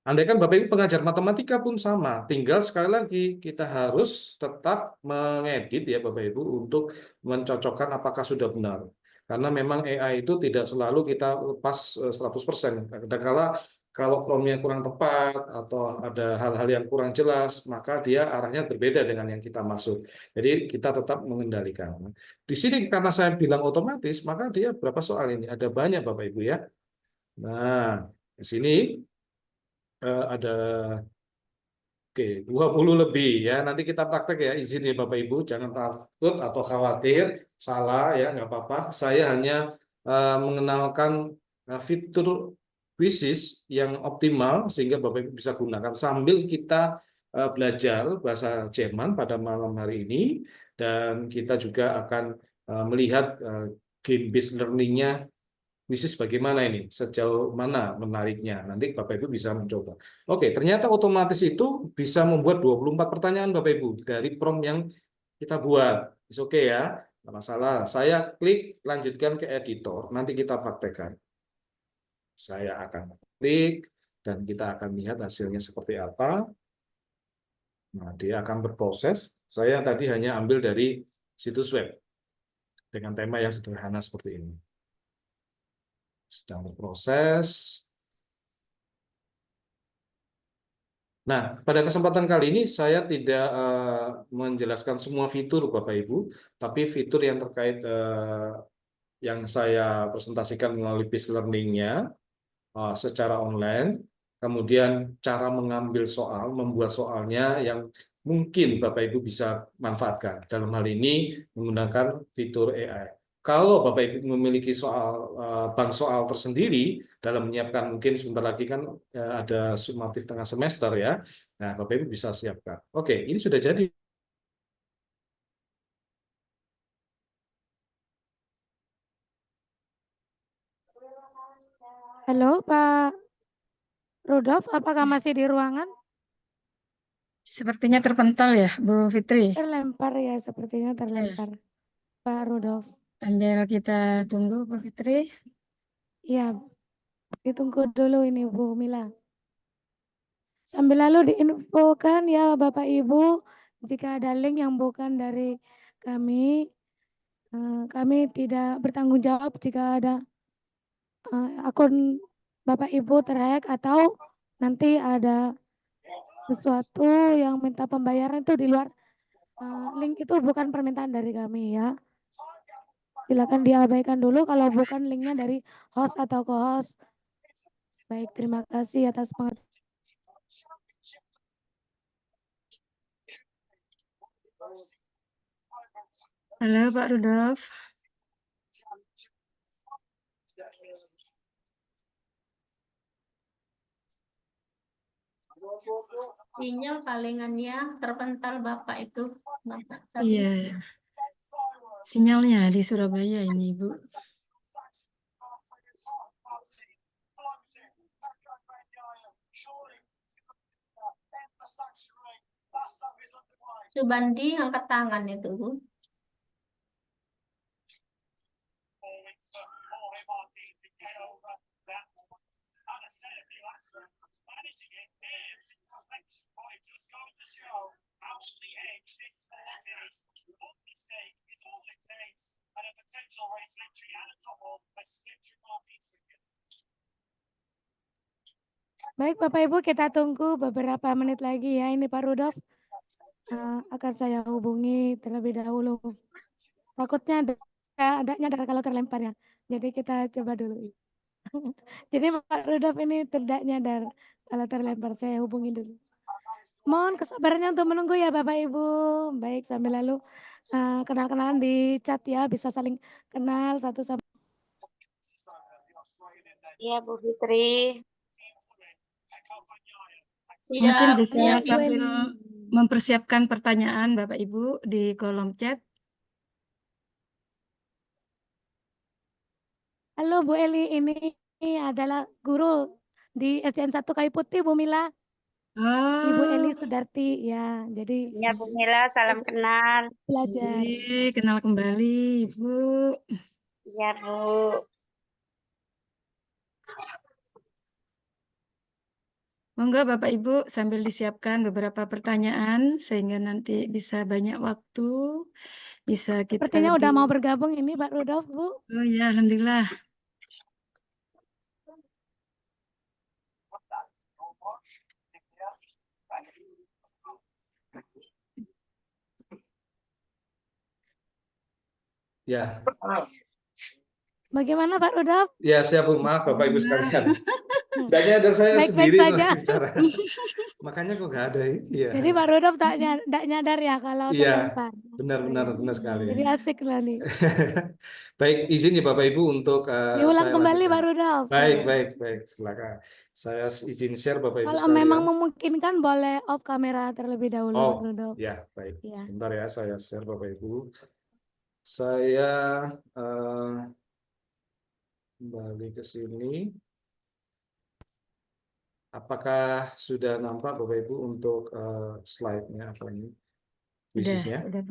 andaikan Bapak Ibu pengajar matematika pun sama, tinggal sekali lagi kita harus tetap mengedit ya Bapak Ibu untuk mencocokkan apakah sudah benar. Karena memang AI itu tidak selalu kita lepas 100%. Kadang-kala kalau prompt-nya kurang tepat atau ada hal-hal yang kurang jelas, maka dia arahnya berbeda dengan yang kita maksud. Jadi kita tetap mengendalikan. Di sini karena saya bilang otomatis, maka dia berapa soal ini? Ada banyak Bapak Ibu ya. Nah, di sini ada 20 lebih ya. Nanti kita praktek ya, izin ya Bapak Ibu, jangan takut atau khawatir, salah ya, nggak apa-apa. Saya hanya mengenalkan fitur Quizzes yang optimal sehingga Bapak Ibu bisa gunakan sambil kita belajar bahasa Jerman pada malam hari ini, dan kita juga akan melihat game-based learning-nya Quizzes bagaimana ini, sejauh mana menariknya. Nanti Bapak Ibu bisa mencoba. Oke, ternyata otomatis itu bisa membuat 24 pertanyaan Bapak Ibu dari prompt yang kita buat. Oke ya, nggak masalah. Saya klik lanjutkan ke editor, nanti kita praktekkan. Saya akan klik dan kita akan lihat hasilnya seperti apa. Nah, dia akan berproses. Saya tadi hanya ambil dari situs web dengan tema yang sederhana seperti ini. Sedang berproses. Nah, pada kesempatan kali ini saya tidak menjelaskan semua fitur Bapak Ibu, tapi fitur yang terkait yang saya presentasikan melalui Peace Learning-nya secara online, kemudian cara mengambil soal, membuat soalnya yang mungkin Bapak Ibu bisa manfaatkan. Dalam hal ini menggunakan fitur AI. Kalau Bapak Ibu memiliki bank soal tersendiri dalam menyiapkan, mungkin sebentar lagi kan ada sumatif tengah semester ya. Nah, Bapak Ibu bisa siapkan. Oke, ini sudah jadi. Halo Pak Rudolf, apakah masih di ruangan? Sepertinya terpental ya, Bu Fitri. Terlempar ya, sepertinya terlempar. Pak Rudolf. Sambil kita tunggu, Bu Fitri. Iya, ditunggu dulu ini Bu Mila. Sambil lalu diinfokan ya Bapak Ibu, jika ada link yang bukan dari kami, kami tidak bertanggung jawab jika ada akun Bapak Ibu terhack atau nanti ada sesuatu yang minta pembayaran itu di luar link itu bukan permintaan dari kami ya. Silakan diabaikan dulu kalau bukan linknya dari host atau co-host. Baik, terima kasih atas pengertian. Halo Pak Rudolf. Sinyal palingannya terpental Bapak itu. Bapak tadi. Iya, sinyalnya di Surabaya ini, Ibu. Subandi angkat tangan itu, Bu. Baik Bapak Ibu, kita tunggu beberapa menit lagi ya. Ini Pak Rudolf akan saya hubungi terlebih dahulu. Takutnya ada nyadar kalau terlempar ya. Jadi kita coba dulu. Jadi Pak Rudolf ini tidak nyadar kalau terlempar. Saya hubungi dulu. Mohon kesabarannya untuk menunggu ya Bapak Ibu. Baik, sambil lalu kenal-kenalan di chat ya. Bisa saling kenal satu sama. Iya Bu Fitri. Mungkin Siap, bisa siap, sambil Ibu. mempersiapkan pertanyaan Bapak Ibu di kolom chat. Halo Bu Eli, ini adalah guru di SDN 1 Kayu Putih Bu Mila. Ibu Eli Oh, Sudarti ya. Jadi Iya Bu Mila, salam kenal. belajar. kenal kembali Ibu. Iya Bu. Monggo Bapak Ibu sambil disiapkan beberapa pertanyaan sehingga nanti bisa banyak waktu, bisa kita Sepertinya udah lebih. mau bergabung ini Pak Rudolf Bu. Oh ya, Alhamdulillah. Ya, Bagaimana Pak Rudolf? ya siap Bu. Maaf Bapak Ibu sekalian. Nggak nyadar saya Baik-baik sendiri tuh saja. bicara. Makanya kok nggak ada ini ya. Jadi Pak Rudolf tak nyadar ya kalau Iya, terlempar. benar sekali. Jadi asik loh nih. Baik, izin ya Bapak Ibu untuk Diulang saya kembali lanjutkan. Pak Rudolf. Baik, silakan. Saya izin share Bapak Ibu Kalau sekalian. memang memungkinkan boleh off kamera terlebih dahulu Pak Oh, Rudolf. ya, baik. Ya. Sebentar ya, saya share Bapak Ibu. Saya kembali ke sini. Apakah sudah nampak Bapak Ibu untuk slide-nya apa ini? Kuisisnya? Sudah.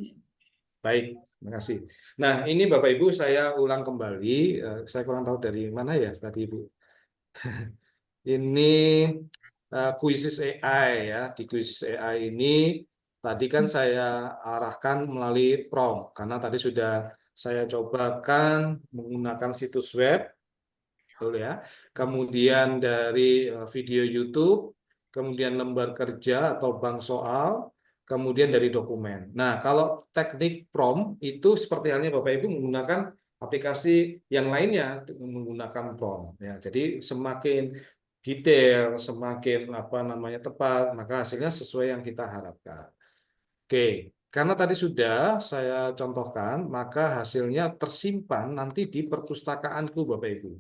Baik, terima kasih. Nah, ini Bapak Ibu saya ulang kembali. Saya kurang tahu dari mana ya tadi Ibu. Ini kuisis AI ya. Di kuisis AI ini tadi kan saya arahkan melalui prompt karena tadi sudah saya cobakan menggunakan situs web, betul ya. Kemudian dari video YouTube, kemudian lembar kerja atau bank soal, kemudian dari dokumen. Nah, kalau teknik prompt itu seperti halnya Bapak Ibu menggunakan aplikasi yang lainnya menggunakan prompt ya. Jadi semakin detail, semakin tepat, maka hasilnya sesuai yang kita harapkan. Oke, karena tadi sudah saya contohkan, maka hasilnya tersimpan nanti di perpustakaanku Bapak Ibu.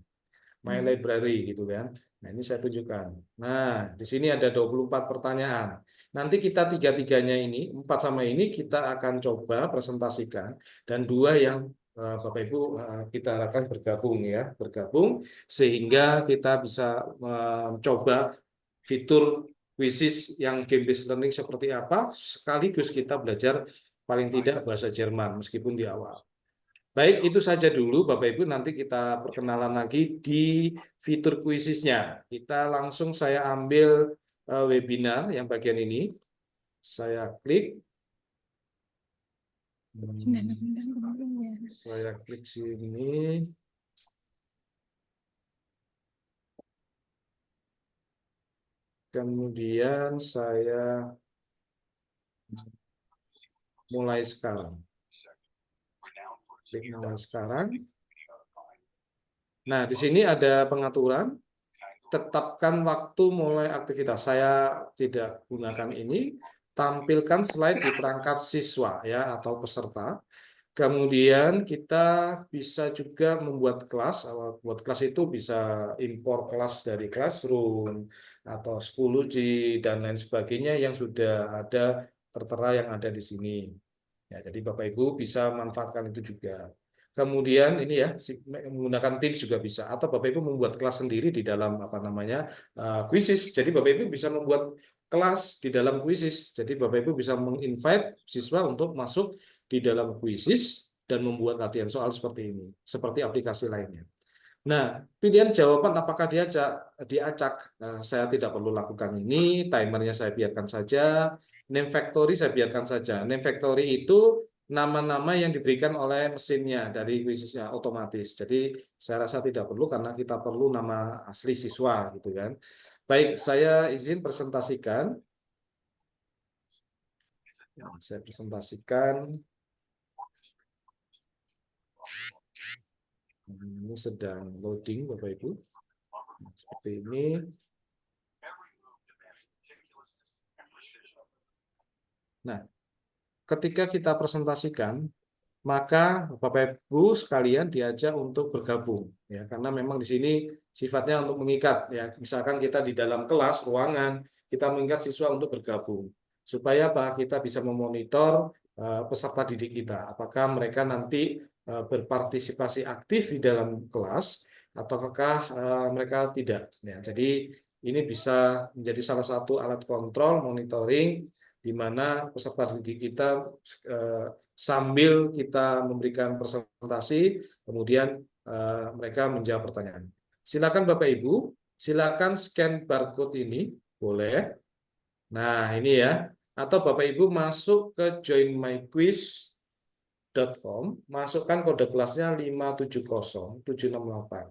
My Library gitu kan. Nah, ini saya tunjukkan. Nah, di sini ada 24 pertanyaan. Nanti kita tiga-tiganya ini, 4 sama ini kita akan coba presentasikan dan 2 yang Bapak Ibu kita harapkan bergabung sehingga kita bisa mencoba fitur kuisis yang game based learning seperti apa sekaligus kita belajar paling tidak bahasa Jerman meskipun di awal. Baik, itu saja dulu Bapak Ibu, nanti kita perkenalan lagi di fitur kuisisnya. Kita langsung saya ambil webinar yang bagian ini. Saya klik. Saya klik sini. Kemudian saya mulai sekarang. Klik mulai sekarang. Nah, di sini ada pengaturan. Tetapkan waktu mulai aktivitas. Saya tidak gunakan ini. Tampilkan slide di perangkat siswa ya atau peserta. Kemudian kita bisa juga membuat kelas. Buat kelas itu bisa impor kelas dari Classroom atau 10G dan lain sebagainya yang sudah ada tertera yang ada di sini. Ya, jadi Bapak Ibu bisa manfaatkan itu juga. Kemudian ini ya menggunakan Teams juga bisa atau Bapak Ibu membuat kelas sendiri di dalam apa namanya Quizzes. Jadi Bapak Ibu bisa membuat kelas di dalam Quizzes. Jadi Bapak Ibu bisa menginvite siswa untuk masuk di dalam Quizzes dan membuat latihan soal seperti ini, seperti aplikasi lainnya. Nah, pilihan jawaban apakah diacak? Saya tidak perlu lakukan ini, timernya saya biarkan saja, name factory saya biarkan saja. Name factory itu nama-nama yang diberikan oleh mesinnya dari quiznya otomatis. Jadi saya rasa tidak perlu karena kita perlu nama asli siswa gitu kan. Baik, saya izin presentasikan. Saya presentasikan. Ini sedang loading Bapak Ibu. Seperti ini. Nah, ketika kita presentasikan, maka Bapak Ibu sekalian diajak untuk bergabung ya karena memang di sini sifatnya untuk mengikat ya. Misalkan kita di dalam kelas ruangan, kita mengikat siswa untuk bergabung supaya apa? Kita bisa memonitor peserta didik kita. Apakah mereka nanti berpartisipasi aktif di dalam kelas ataukah mereka tidak ya. Jadi ini bisa menjadi salah satu alat kontrol monitoring di mana peserta didik kita sambil kita memberikan presentasi, kemudian mereka menjawab pertanyaan. Silakan Bapak Ibu, silakan scan barcode ini, boleh. Nah ini ya, atau Bapak Ibu masuk ke joinmyquiz.com, masukkan kode kelasnya 570-768.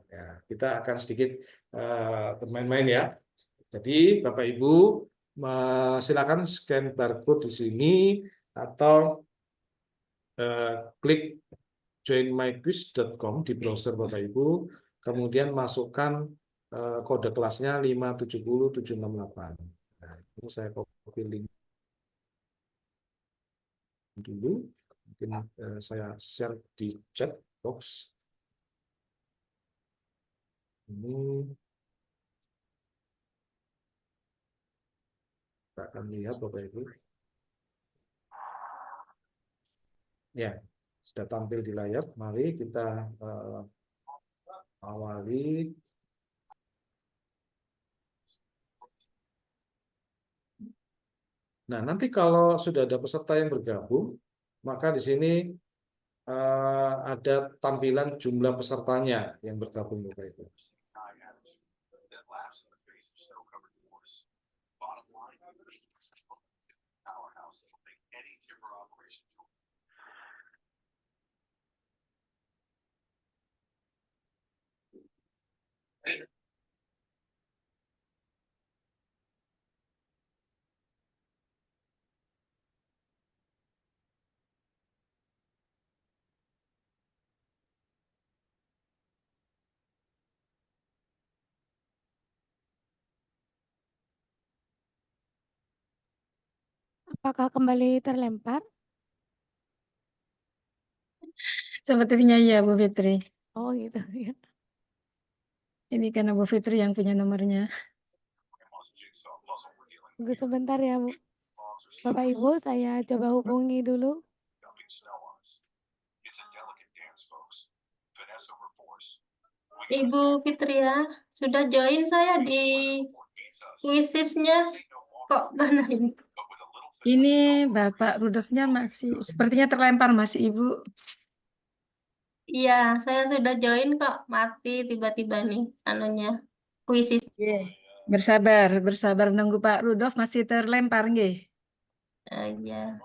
Ya, kita akan sedikit bermain-main ya. Jadi Bapak Ibu silakan scan barcode di sini atau klik joinmyquiz.com di browser Bapak Ibu, kemudian masukkan kode kelasnya 570-768. Nah, ini saya copy link dulu, mungkin saya share di chat box. Ini kita akan lihat Bapak Ibu. Ya, sudah tampil di layar. Mari kita awali. Nah, nanti kalau sudah ada peserta yang bergabung, maka di sini ada tampilan jumlah pesertanya yang bergabung Bapak Ibu. Apakah kembali terlempar? Sepertinya iya, Bu Fitri. Oh gitu ya. Ini karena Bu Fitri yang punya nomornya. Tunggu sebentar ya Bu. Bapak Ibu, saya coba hubungi dulu. Ibu Fitria, sudah join saya di quizesnya. Kok mana ini? Ini Bapak Rudolfnya masih sepertinya terlempar masih Ibu. Iya, saya sudah join kok. Mati tiba-tiba nih anunya. Quizzes. Bersabar, bersabar nunggu Pak Rudolf masih terlempar nggih. Iya.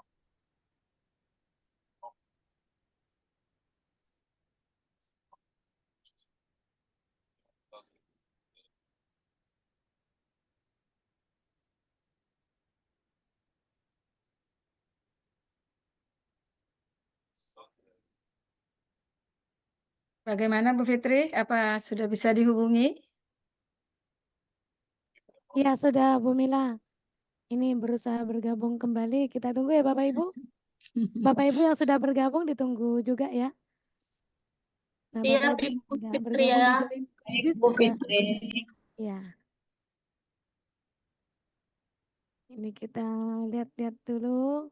Bagaimana Bu Fitri? Apa sudah bisa dihubungi? Ya sudah Bu Mila. Ini berusaha bergabung kembali. Kita tunggu ya Bapak Ibu. Bapak Ibu yang sudah bergabung ditunggu juga ya. Nah Bapak Siap Ibu Ibu yang nggak Fitri bergabung ya. di join quizzes Bu juga. Fitri. Ya. Ini kita lihat-lihat dulu.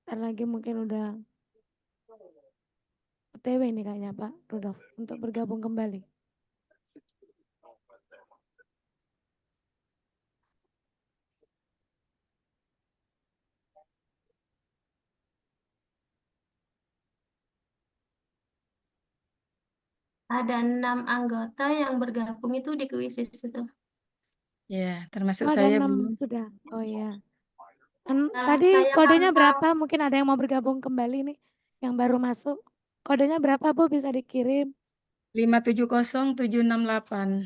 Ntar lagi mungkin udah OTW ini kayaknya Pak Rudolf untuk bergabung kembali. Ada 6 anggota yang bergabung itu di kuisis itu. Ya, termasuk Oh, ada saya 6 belum. sudah. Oh iya. Nah, Tadi saya kodenya pantau berapa? Mungkin ada yang mau bergabung kembali nih yang baru masuk. Kodenya berapa Bu? Bisa dikirim? 570768.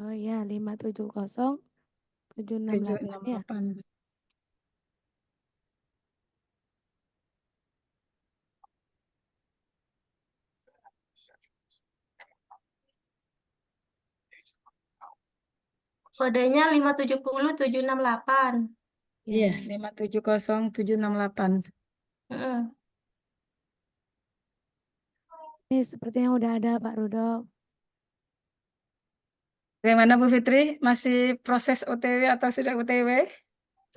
Oh iya, 570768 ya. 768. kodenya 570768. Iya, Ya. 570768. Heeh. Ini sepertinya udah ada Pak Rudolf. Bagaimana Bu Fitri? Masih proses OTW atau sudah OTW?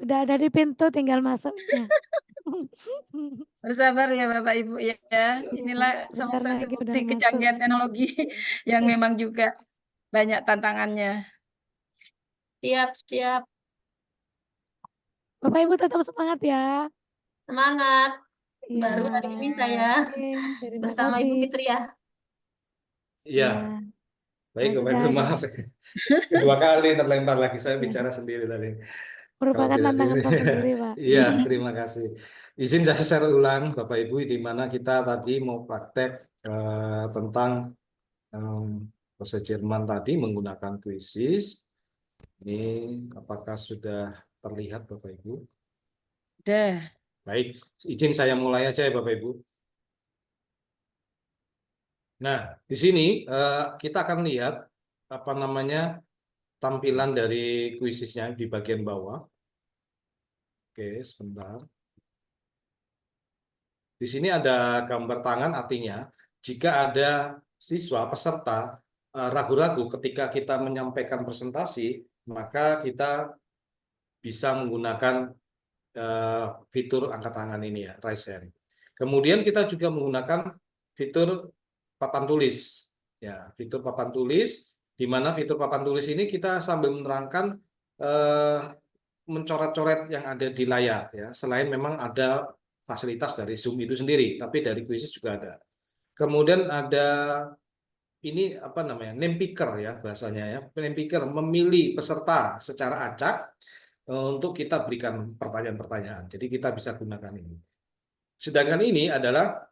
Sudah ada di pintu, tinggal masuknya. Bersabar ya Bapak Ibu ya. Inilah salah Bentar satu lagi udah bukti masuk. kecanggihan teknologi yang memang juga banyak tantangannya. Siap. Bapak Ibu tetap semangat ya. Semangat. Iya. Baru hari ini saya Oke, terima bersama kasih. Ibu Fitri ya. Iya, Ya. baik Nah, Bapak sudah Ibu, ada. maaf. Kedua kali terlempar lagi, saya Ya. bicara sendiri tadi. Kalau Merupakan tidak tantangan ini. tersendiri, Pak. Iya, terima kasih. Izin saya share ulang, Bapak Ibu, di mana kita tadi mau praktek tentang bahasa Jerman tadi menggunakan quizzes. Ini apakah sudah terlihat Bapak Ibu? Udah. Baik, izin saya mulai aja ya Bapak Ibu. Nah, di sini kita akan lihat apa namanya tampilan dari kuisisnya di bagian bawah. Oke, sebentar. Di sini ada gambar tangan, artinya jika ada siswa peserta ragu-ragu ketika kita menyampaikan presentasi, maka kita bisa menggunakan fitur angkat tangan ini ya, raise hand. Kemudian kita juga menggunakan fitur papan tulis. Ya, fitur papan tulis, di mana fitur papan tulis ini kita sambil menerangkan mencoret-coret yang ada di layar ya. Selain memang ada fasilitas dari Zoom itu sendiri, tapi dari Quizzes juga ada. Kemudian ada ini apa namanya? Name picker ya bahasanya ya. Name picker memilih peserta secara acak untuk kita berikan pertanyaan-pertanyaan. Jadi kita bisa gunakan ini. Sedangkan ini adalah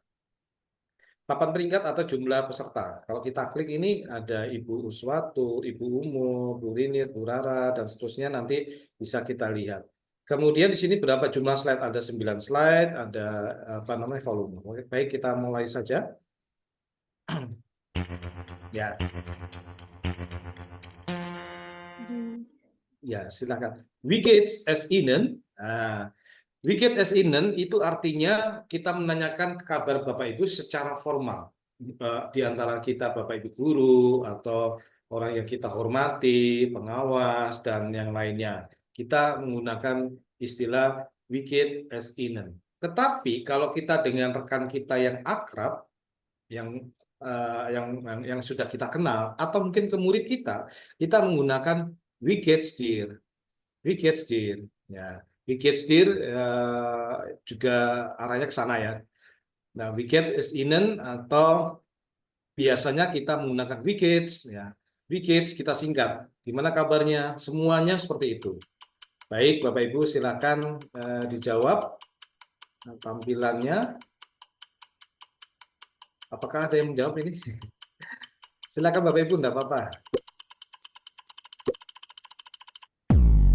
papan peringkat atau jumlah peserta. Kalau kita klik ini ada Ibu Uswatu, Ibu Umu, Bu Rinit, Bu Rara, dan seterusnya nanti bisa kita lihat. Kemudian di sini berapa jumlah slide? Ada 9 slide, ada apa namanya volume. Oke, baik, kita mulai saja. Ya. Ya, silakan. Wie geht's es Ihnen? Nah, wie geht es Ihnen itu artinya kita menanyakan kabar Bapak Ibu secara formal. Di antara kita Bapak Ibu guru atau orang yang kita hormati, pengawas dan yang lainnya. Kita menggunakan istilah wie geht es Ihnen. Tetapi kalau kita dengan rekan kita yang akrab, yang sudah kita kenal atau mungkin ke murid kita menggunakan wie geht's dir. Wie geht's dir. Ya, wie geht's dir juga arahnya ke sana ya. Nah, wie geht es Ihnen atau biasanya kita menggunakan wie geht's ya. Wie geht's kita singkat. Gimana kabarnya? Semuanya seperti itu. Baik, Bapak Ibu silakan dijawab tampilannya. Apakah ada yang menjawab ini? Silakan Bapak Ibu, enggak apa-apa.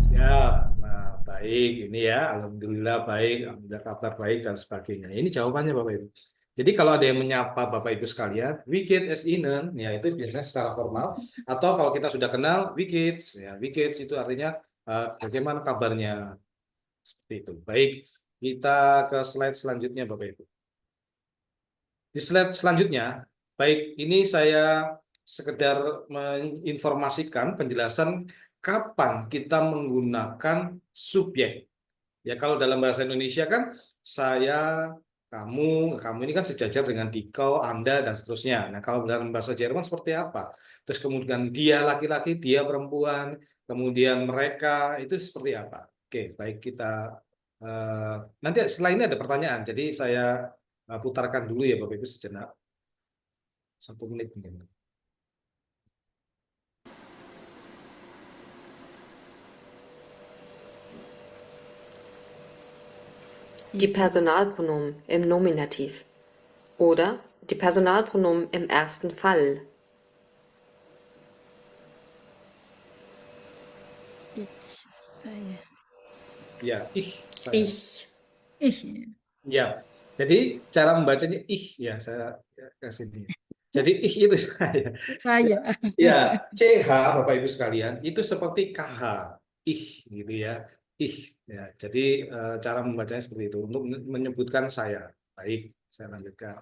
Siap. Nah, baik, ini ya, alhamdulillah baik, alhamdulillah kabar baik dan sebagainya. Ini jawabannya Bapak Ibu. Jadi kalau ada yang menyapa Bapak Ibu sekalian, Wikit es Inen, ya itu biasanya secara formal. Atau kalau kita sudah kenal, Wikits, ya Wikits itu artinya bagaimana kabarnya, seperti itu. Baik, kita ke slide selanjutnya Bapak Ibu. Di slide selanjutnya, baik ini saya sekedar menginformasikan penjelasan kapan kita menggunakan subjek. Ya kalau dalam bahasa Indonesia kan saya, kamu ini kan sejajar dengan dikau, Anda dan seterusnya. Nah kalau dalam bahasa Jerman seperti apa? Terus kemudian dia laki-laki, dia perempuan, kemudian mereka itu seperti apa? Oke, baik kita nanti setelah ini ada pertanyaan. Jadi saya putarkan dulu ya Bapak Ibu sejenak. 1 menit mungkin. Die Personalpronomen im Nominativ oder die Personalpronomen im ersten Fall. Saya. Ya, saya. Ich. Ya, jadi cara membacanya ya saya kasih ini. Jadi itu saya. Saya. Ya, CH Bapak Ibu sekalian itu seperti KH, gitu ya. Ya. Jadi cara membacanya seperti itu untuk menyebutkan saya. Baik, saya lanjutkan.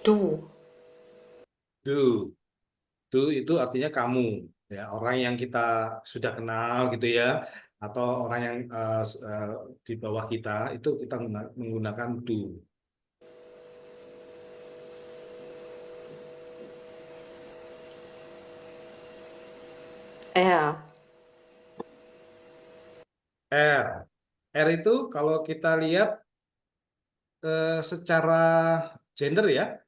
Du. Du itu artinya kamu, ya orang yang kita sudah kenal gitu ya, atau orang yang di bawah kita itu kita menggunakan du. Er. R itu kalau kita lihat secara gender ya,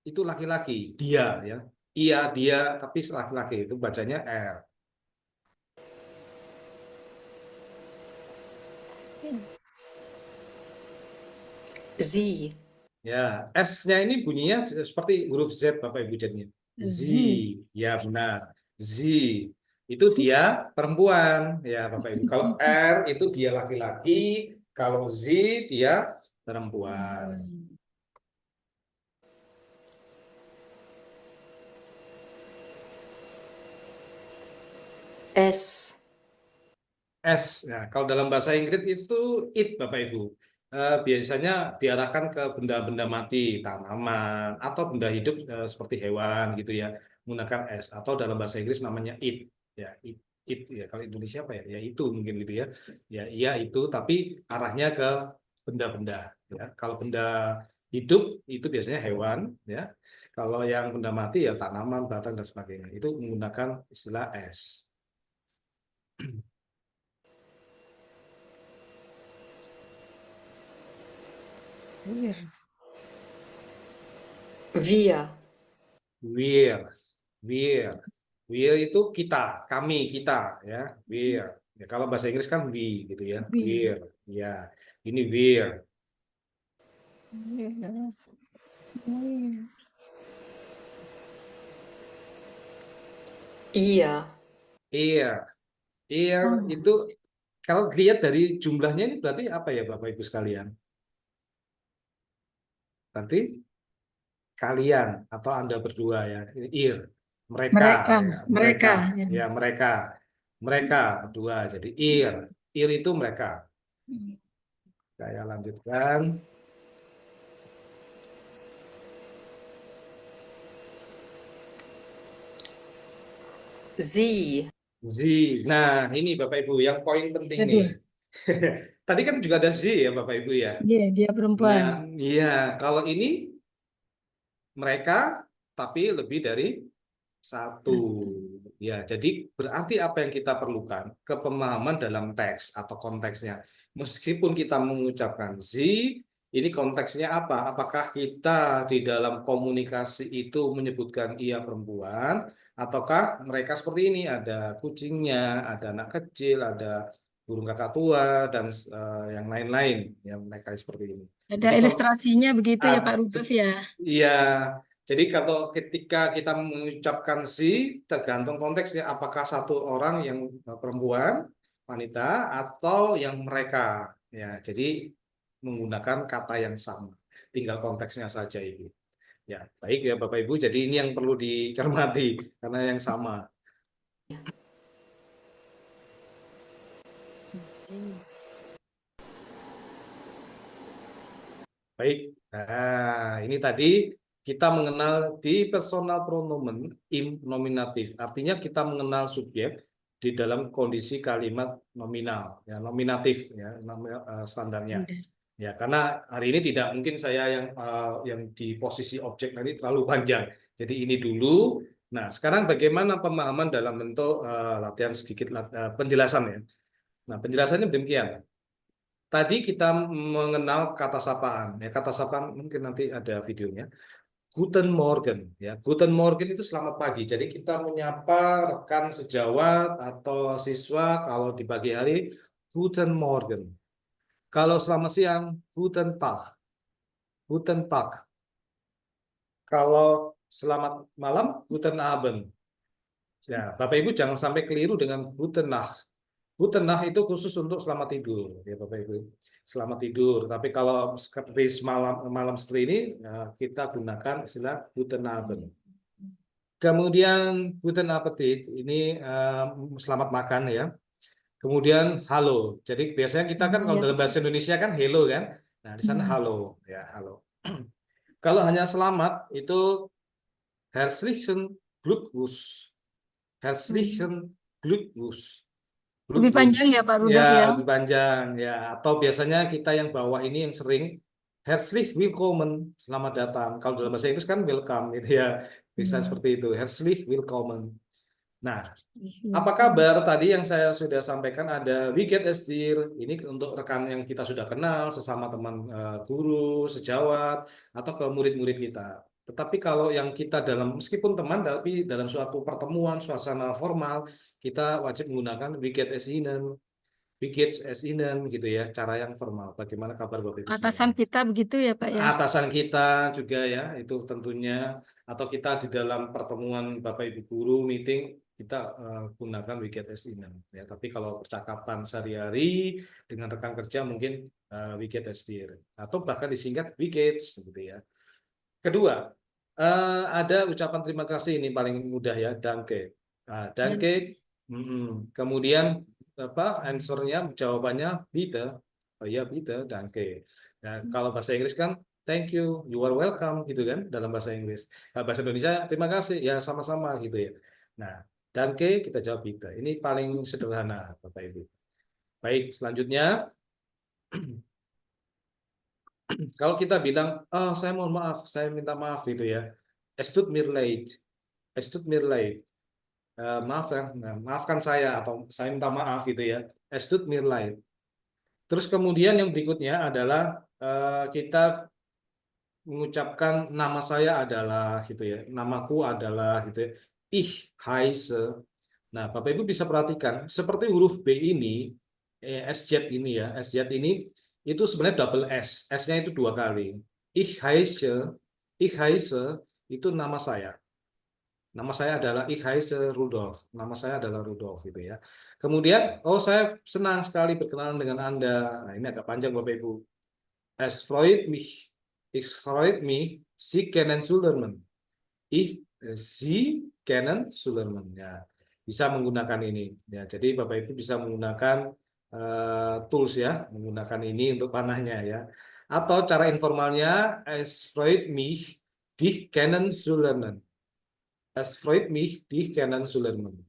itu laki-laki, dia ya. Iya, dia, tapi laki-laki itu bacanya R. Sie. Ya, S-nya ini bunyinya seperti huruf Z Bapak Ibu jadinya. Z. Ya, benar. Z. Itu dia perempuan ya Bapak Ibu. Kalau R itu dia laki-laki, kalau Z dia perempuan. Es. S. Nah, kalau dalam bahasa Inggris itu it Bapak Ibu. Biasanya diarahkan ke benda-benda mati, tanaman atau benda hidup seperti hewan gitu ya, menggunakan S. Atau dalam bahasa Inggris namanya it ya, it ya. Kalau Indonesia apa ya? Ya itu mungkin gitu ya. Ya iya itu, tapi arahnya ke benda-benda ya. Kalau benda hidup itu biasanya hewan ya. Kalau yang benda mati ya tanaman, batang dan sebagainya. Itu menggunakan istilah S. Wir. Wir itu kita, kami, kita ya. Wir. Ya, kalau bahasa Inggris kan we gitu ya. Wir. Ya. Ini wir. Ihr. Itu kalau lihat dari jumlahnya ini berarti apa ya Bapak Ibu sekalian? Berarti kalian atau Anda berdua ya. Mereka ya, mereka berdua jadi ir itu mereka. Saya lanjutkan. Sie. Nah ini Bapak Ibu yang poin penting nih. Tadi kan juga ada Z ya Bapak Ibu ya. Iya, dia perempuan. Nah, iya kalau ini mereka tapi lebih dari satu. Ya, jadi berarti apa yang kita perlukan? Kepemahaman dalam teks atau konteksnya. Meskipun kita mengucapkan Z, ini konteksnya apa? Apakah kita di dalam komunikasi itu menyebutkan ia perempuan, ataukah mereka seperti ini? Ada kucingnya, ada anak kecil, ada burung kakak tua, dan yang lain-lain. Yang mereka seperti ini. Ada Jadi, ilustrasinya begitu ya Pak Rudolf ya. Iya, Jadi kalau ketika kita mengucapkan si, tergantung konteksnya, apakah satu orang yang perempuan, wanita, atau yang mereka. Ya, jadi menggunakan kata yang sama. Tinggal konteksnya saja Ibu. Ya, baik ya Bapak Ibu. Jadi ini yang perlu dicermati karena yang sama. Baik. Nah, ini tadi kita mengenal di personal pronomen im nominatif. Artinya kita mengenal subjek di dalam kondisi kalimat nominal, ya nominatif ya standarnya. Ya, karena hari ini tidak mungkin saya yang di posisi objek tadi terlalu panjang. Jadi ini dulu. Nah, sekarang bagaimana pemahaman dalam bentuk latihan sedikit penjelasan ya. Nah, penjelasannya demikian. Tadi kita mengenal kata sapaan. Ya, kata sapaan mungkin nanti ada videonya. Guten Morgen. Ya, Guten Morgen itu selamat pagi. Jadi kita menyapa rekan sejawat atau siswa kalau di pagi hari, Guten Morgen. Kalau selamat siang, Guten Tag. Guten Tag. Kalau selamat malam, Guten Abend. Ya, Bapak Ibu jangan sampai keliru dengan Guten Nacht. Guten Nacht itu khusus untuk selamat tidur, ya Bapak Ibu. Selamat tidur. Tapi kalau seperti malam seperti ini, kita gunakan istilah Guten Abend. Kemudian Guten Appetit ini selamat makan ya. Kemudian halo. Jadi biasanya kita kan kalau dalam bahasa Indonesia kan hello kan. Nah, di sana halo ya, halo. Kalau hanya selamat itu herzlichen Glückwunsch. Herzlichen Glückwunsch. Lebih panjang ya Pak Rudolf ya. Lebih panjang ya. Atau biasanya kita yang bawah ini yang sering herzlich willkommen, selamat datang. Kalau dalam bahasa Inggris kan welcome gitu ya. Bisa seperti itu, herzlich willkommen. Nah, apa kabar? Tadi yang saya sudah sampaikan ada wie geht es dir? Ini untuk rekan yang kita sudah kenal, sesama teman guru, sejawat, atau ke murid-murid kita. Tetapi kalau yang kita meskipun teman, tapi dalam suatu pertemuan, suasana formal, kita wajib menggunakan wie geht es Ihnen? Wie geht es Ihnen? Gitu ya, cara yang formal. Bagaimana kabar Bapak Ibu? Atasan kita begitu ya Pak ya. Atasan kita juga ya, itu tentunya. Atau kita di dalam pertemuan Bapak Ibu guru, meeting, kita gunakan wie geht es Ihnen. Ya, tapi kalau percakapan sehari-hari dengan rekan kerja mungkin wie geht es dir. Atau bahkan disingkat wie geht's gitu ya. Kedua, ada ucapan terima kasih ini paling mudah ya, danke. Nah, danke. Kemudian answernya, jawabannya bitte. Oh iya, bitte, danke. Nah, kalau bahasa Inggris kan thank you, you are welcome gitu kan dalam bahasa Inggris. Nah, bahasa Indonesia terima kasih, ya sama-sama gitu ya. Nah, danke kita jawab bitte. Ini paling sederhana Bapak Ibu. Baik, selanjutnya kalau kita bilang, oh saya mohon maaf, saya minta maaf gitu ya. Es tut mir leid. Es tut mir leid. Maaf ya, maafkan saya atau saya minta maaf gitu ya. Es tut mir leid. Terus kemudian yang berikutnya adalah kita mengucapkan nama saya adalah gitu ya. Namaku adalah gitu ya. Ich heiße. Nah, Bapak Ibu bisa perhatikan seperti huruf B ini, SZ ini ya, SZ ini itu sebenarnya double S. S-nya itu 2 kali. Ich heiße itu nama saya. Nama saya adalah Ich heiße Rudolf. Nama saya adalah Rudolf gitu ya. Kemudian, oh saya senang sekali berkenalan dengan Anda. Nah, ini agak panjang Bapak Ibu. Es freut mich, Sie kennenzulernen. Sie kennenzulernen. Ya, bisa menggunakan ini. Ya, jadi Bapak Ibu bisa menggunakan tools ya, menggunakan ini untuk panahnya ya. Atau cara informalnya, es freut mich, dich kennenzulernen. Es freut mich, dich kennenzulernen.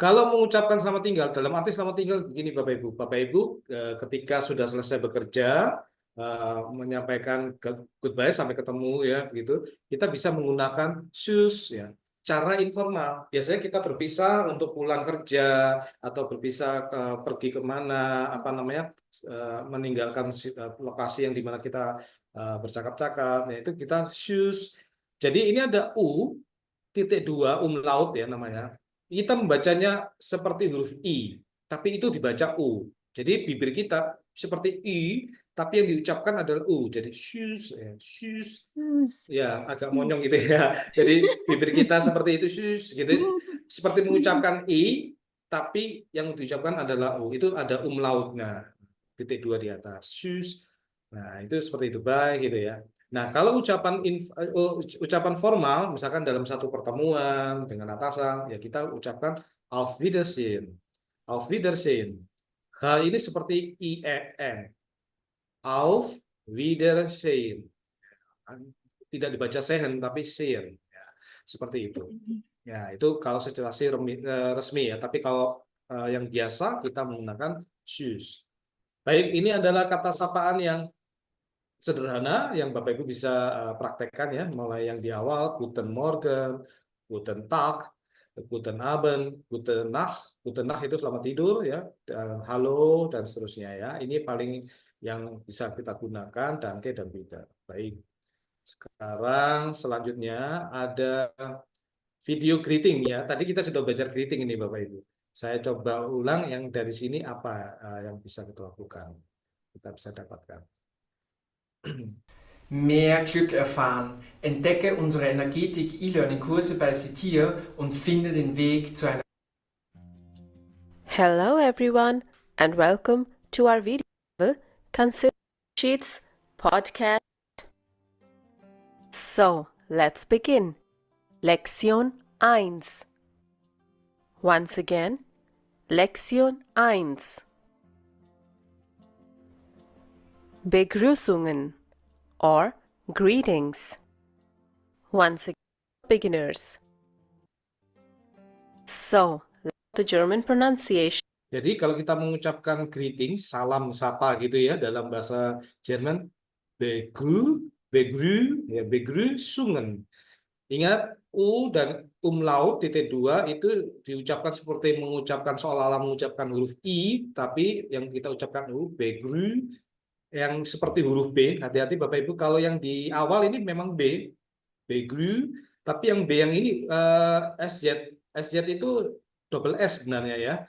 Kalau mengucapkan selamat tinggal, dalam arti selamat tinggal begini Bapak Ibu. Bapak Ibu ketika sudah selesai bekerja, menyampaikan goodbye sampai ketemu ya begitu, kita bisa menggunakan tschüss ya. Cara informal, biasanya kita berpisah untuk pulang kerja atau berpisah pergi kemana, meninggalkan lokasi yang dimana kita bercakap-cakap, yaitu kita tschüss. Jadi ini ada U.2 umlaut ya namanya. Kita membacanya seperti huruf I, tapi itu dibaca U. Jadi bibir kita seperti I, tapi yang diucapkan adalah U. Jadi shoes, shoes. Ya, agak monyong gitu ya. Jadi bibir kita seperti itu, shoes, gitu. Seperti mengucapkan I, tapi yang diucapkan adalah U. Itu ada umlautnya, titik 2 di atas. Shoes. Nah, itu seperti itu, baik gitu ya. Nah, kalau ucapan formal, misalkan dalam satu pertemuan dengan atasan, ya kita ucapkan Auf Wiedersehen. Auf Wiedersehen. Hal ini seperti IEN. Auf Wiedersehen. Tidak dibaca sehen, tapi sehen. Ya, seperti itu. Ya, itu kalau situasi resmi ya. Tapi kalau yang biasa, kita menggunakan shoes. Baik, ini adalah kata sapaan yang sederhana yang Bapak Ibu bisa praktekkan ya, mulai yang di awal Guten Morgen, Guten Tag, Guten Abend, Guten Nacht. Guten Nacht itu selamat tidur ya, dan halo dan seterusnya ya. Ini paling yang bisa kita gunakan, danke dan bitte. Baik. Sekarang selanjutnya ada video greeting ya. Tadi kita sudah belajar greeting ini Bapak Ibu. Saya coba ulang yang dari sini apa yang bisa kita lakukan. Kita bisa dapatkan. Mehr Glück erfahren. Entdecke unsere Energetik E-Learning-Kurse bei CITIA und finde den Weg zu einer. Hello everyone and welcome to our video Consider Sheets podcast. So, let's begin. Lektion 1. Once again, Lektion 1. Begrüßungen or greetings. Once again, beginners. So, the German pronunciation. Jadi kalau kita mengucapkan greeting, salam sapa gitu ya dalam bahasa Jerman, begrüßungen. Ingat U dan umlaut titik 2 itu diucapkan seperti mengucapkan seolah-olah mengucapkan huruf I, tapi yang kita ucapkan U, begrü, yang seperti huruf B. Hati-hati Bapak Ibu, kalau yang di awal ini memang B, begrü, tapi yang B yang ini SZ itu double S sebenarnya ya.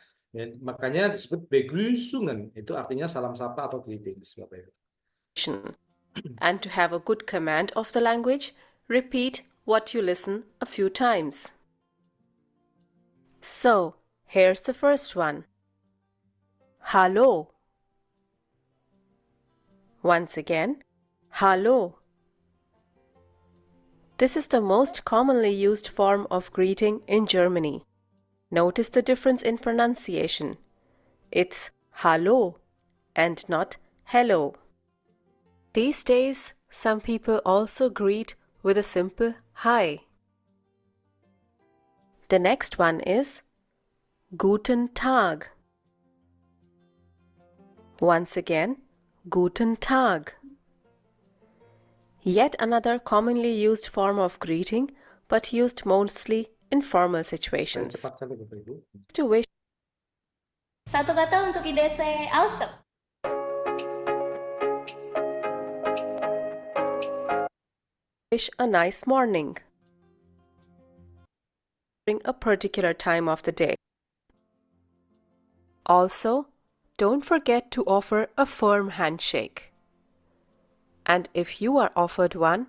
Makanya disebut begrüßungen, itu artinya salam sapa atau greetings Bapak Ibu. And to have a good command of the language, repeat what you listen a few times. So, here's the first one. Hallo. Once again, hallo. This is the most commonly used form of greeting in Germany. Notice the difference in pronunciation. It's hallo and not hello. These days, some people also greet with a simple hi. The next one is Guten Tag. Once again, Guten Tag. Yet another commonly used form of greeting, but used mostly in formal situations. To wish Satu kata untuk ide saya awesome. a nice morning during a particular time of the day. Also, don't forget to offer a firm handshake. And if you are offered one,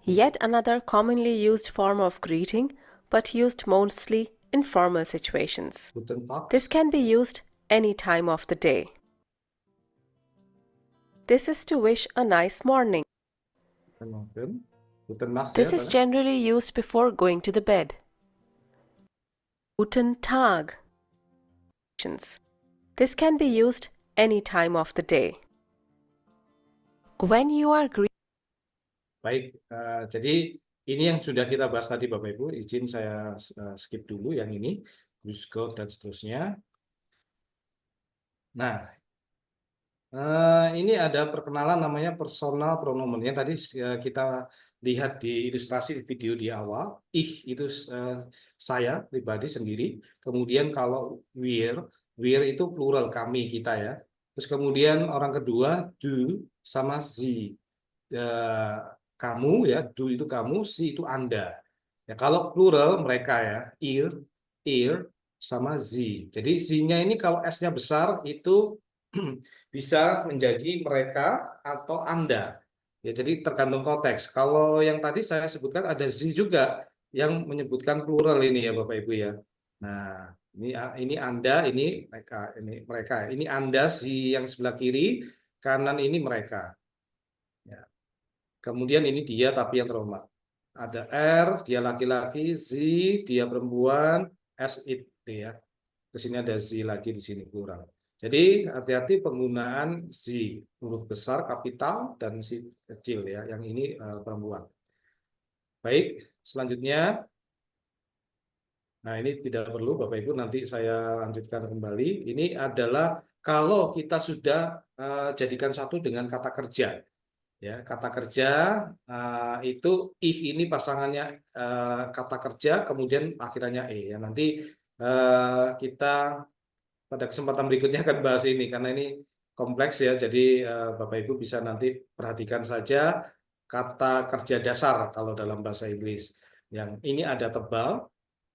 yet another commonly used form of greeting, but used mostly in formal situations. This can be used any time of the day. This is to wish a nice morning. This is generally used before going to the bed. Guten Tag. This can be used any time of the day. When you are greeting. Baik, jadi ini yang sudah kita bahas tadi Bapak Ibu, izin saya skip dulu yang ini, Grüß Gott dan seterusnya. Nah, ini ada perkenalan namanya personal pronomen yang tadi kita lihat di ilustrasi video di awal. Ich itu saya pribadi sendiri. Kemudian kalau wir itu plural kami kita ya. Terus kemudian orang kedua du sama sie. Kamu ya, du itu kamu, sie itu Anda. Ya kalau plural mereka ya, ihr sama sie. Jadi sie-nya ini kalau S-nya besar itu bisa menjadi mereka atau Anda. Ya, jadi tergantung konteks. Kalau yang tadi saya sebutkan ada Z juga yang menyebutkan plural ini ya Bapak Ibu ya. Nah, ini Anda, ini mereka, ini mereka. Ini Anda si yang sebelah kiri, kanan ini mereka. Ya. Kemudian ini dia tapi yang terhormat. Ada R, dia laki-laki, Z, dia perempuan, S it ya. Di sini ada Z lagi di sini plural. Jadi hati-hati penggunaan Z huruf besar kapital dan Z kecil ya. Yang ini perempuan. Baik, selanjutnya. Nah, ini tidak perlu Bapak Ibu, nanti saya lanjutkan kembali. Ini adalah kalau kita sudah jadikan satu dengan kata kerja. Ya, kata kerja itu if ini pasangannya kata kerja kemudian akhirannya ya. Nanti kita pada kesempatan berikutnya akan bahas ini karena ini kompleks ya. Jadi Bapak Ibu bisa nanti perhatikan saja kata kerja dasar kalau dalam bahasa Inggris. Yang ini ada tebal,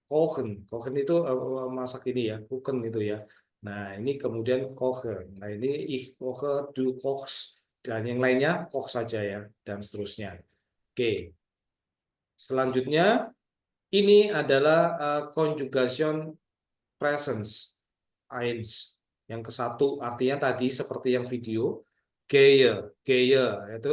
kochen. Kochen itu masak ini ya, kochen itu ya. Nah, ini kemudian kochen. Nah, ini ich koche, du kochst. Dan yang lainnya koch saja ya, dan seterusnya. Oke. Selanjutnya, ini adalah conjugation presence. Eins. Yang ke satu, artinya tadi seperti yang video. Gehe, itu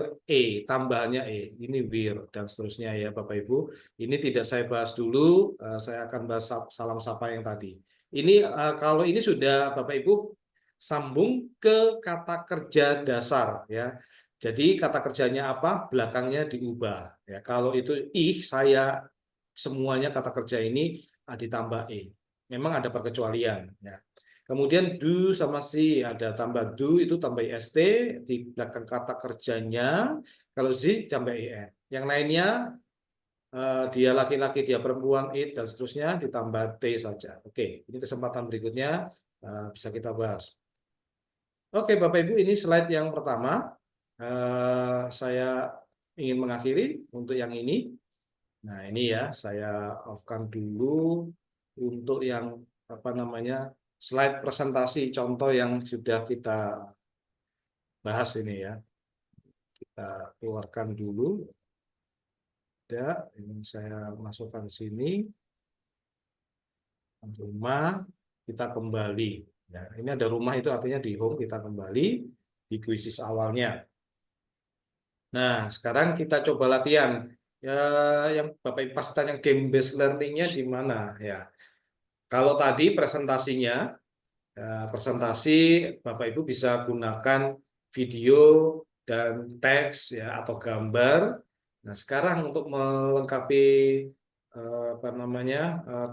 tambahannya ini wir, dan seterusnya ya Bapak Ibu. Ini tidak saya bahas dulu, saya akan bahas salam sapa yang tadi. Ini kalau ini sudah Bapak Ibu sambung ke kata kerja dasar ya. Jadi kata kerjanya apa? Belakangnya diubah ya. Kalau itu saya semuanya kata kerja ini ditambah Memang ada perkecualian ya. Kemudian do sama si ada tambah do itu tambah st di belakang kata kerjanya. Kalau si tambah en. Yang lainnya dia laki-laki, dia perempuan, it dan seterusnya ditambah t saja. Oke, ini kesempatan berikutnya bisa kita bahas. Oke, Bapak Ibu, ini slide yang pertama. Saya ingin mengakhiri untuk yang ini. Nah, ini ya, saya off-kan dulu untuk yang slide presentasi contoh yang sudah kita bahas ini ya. Kita keluarkan dulu. Ada, ini saya masukkan sini. Rumah, kita kembali. Ya, ini ada rumah itu artinya di home, kita kembali di kuisis awalnya. Nah, sekarang kita coba latihan. Ya, yang Bapak Ibu pasti tanya game based learning-nya di mana ya. Kalau tadi presentasinya, presentasi Bapak Ibu bisa gunakan video dan teks ya atau gambar. Nah, sekarang untuk melengkapi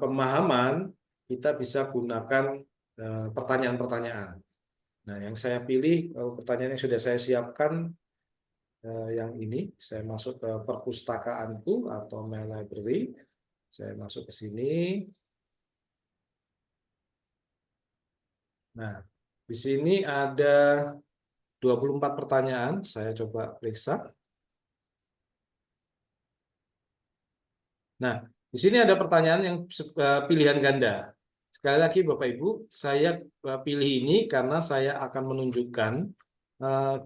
pemahaman, kita bisa gunakan pertanyaan-pertanyaan. Nah, yang saya pilih pertanyaan yang sudah saya siapkan yang ini, saya masuk ke perpustakaanku atau my library. Saya masuk ke sini. Nah, di sini ada 24 pertanyaan, saya coba periksa. Nah, di sini ada pertanyaan yang pilihan ganda. Sekali lagi Bapak Ibu, saya pilih ini karena saya akan menunjukkan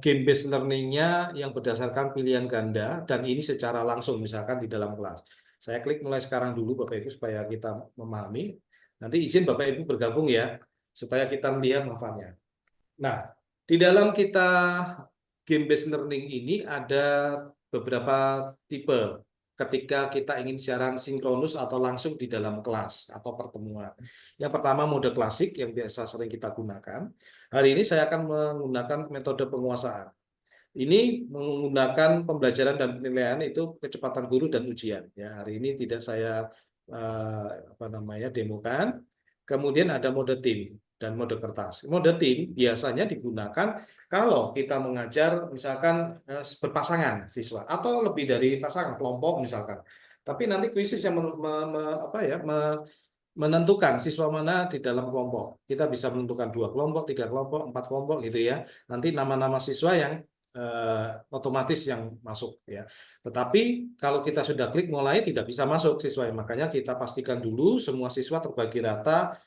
game based learning-nya yang berdasarkan pilihan ganda dan ini secara langsung misalkan di dalam kelas. Saya klik mulai sekarang dulu Bapak Ibu supaya kita memahami. Nanti izin Bapak Ibu bergabung ya supaya kita melihat manfaatnya. Nah, di dalam kita game based learning ini ada beberapa tipe ketika kita ingin siaran sinkronus atau langsung di dalam kelas atau pertemuan. Yang pertama mode klasik yang biasa sering kita gunakan. Hari ini saya akan menggunakan metode penguasaan. Ini menggunakan pembelajaran dan penilaian itu kecepatan guru dan ujian. Ya, hari ini tidak saya demokan. Kemudian ada mode tim dan mode kertas. Mode tim biasanya digunakan kalau kita mengajar misalkan berpasangan siswa atau lebih dari pasangan kelompok misalkan. Tapi nanti kuisis yang menentukan siswa mana di dalam kelompok. Kita bisa menentukan 2 kelompok, 3 kelompok, 4 kelompok gitu ya. Nanti nama-nama siswa yang otomatis yang masuk ya. Tetapi kalau kita sudah klik mulai tidak bisa masuk siswa, makanya kita pastikan dulu semua siswa terbagi rata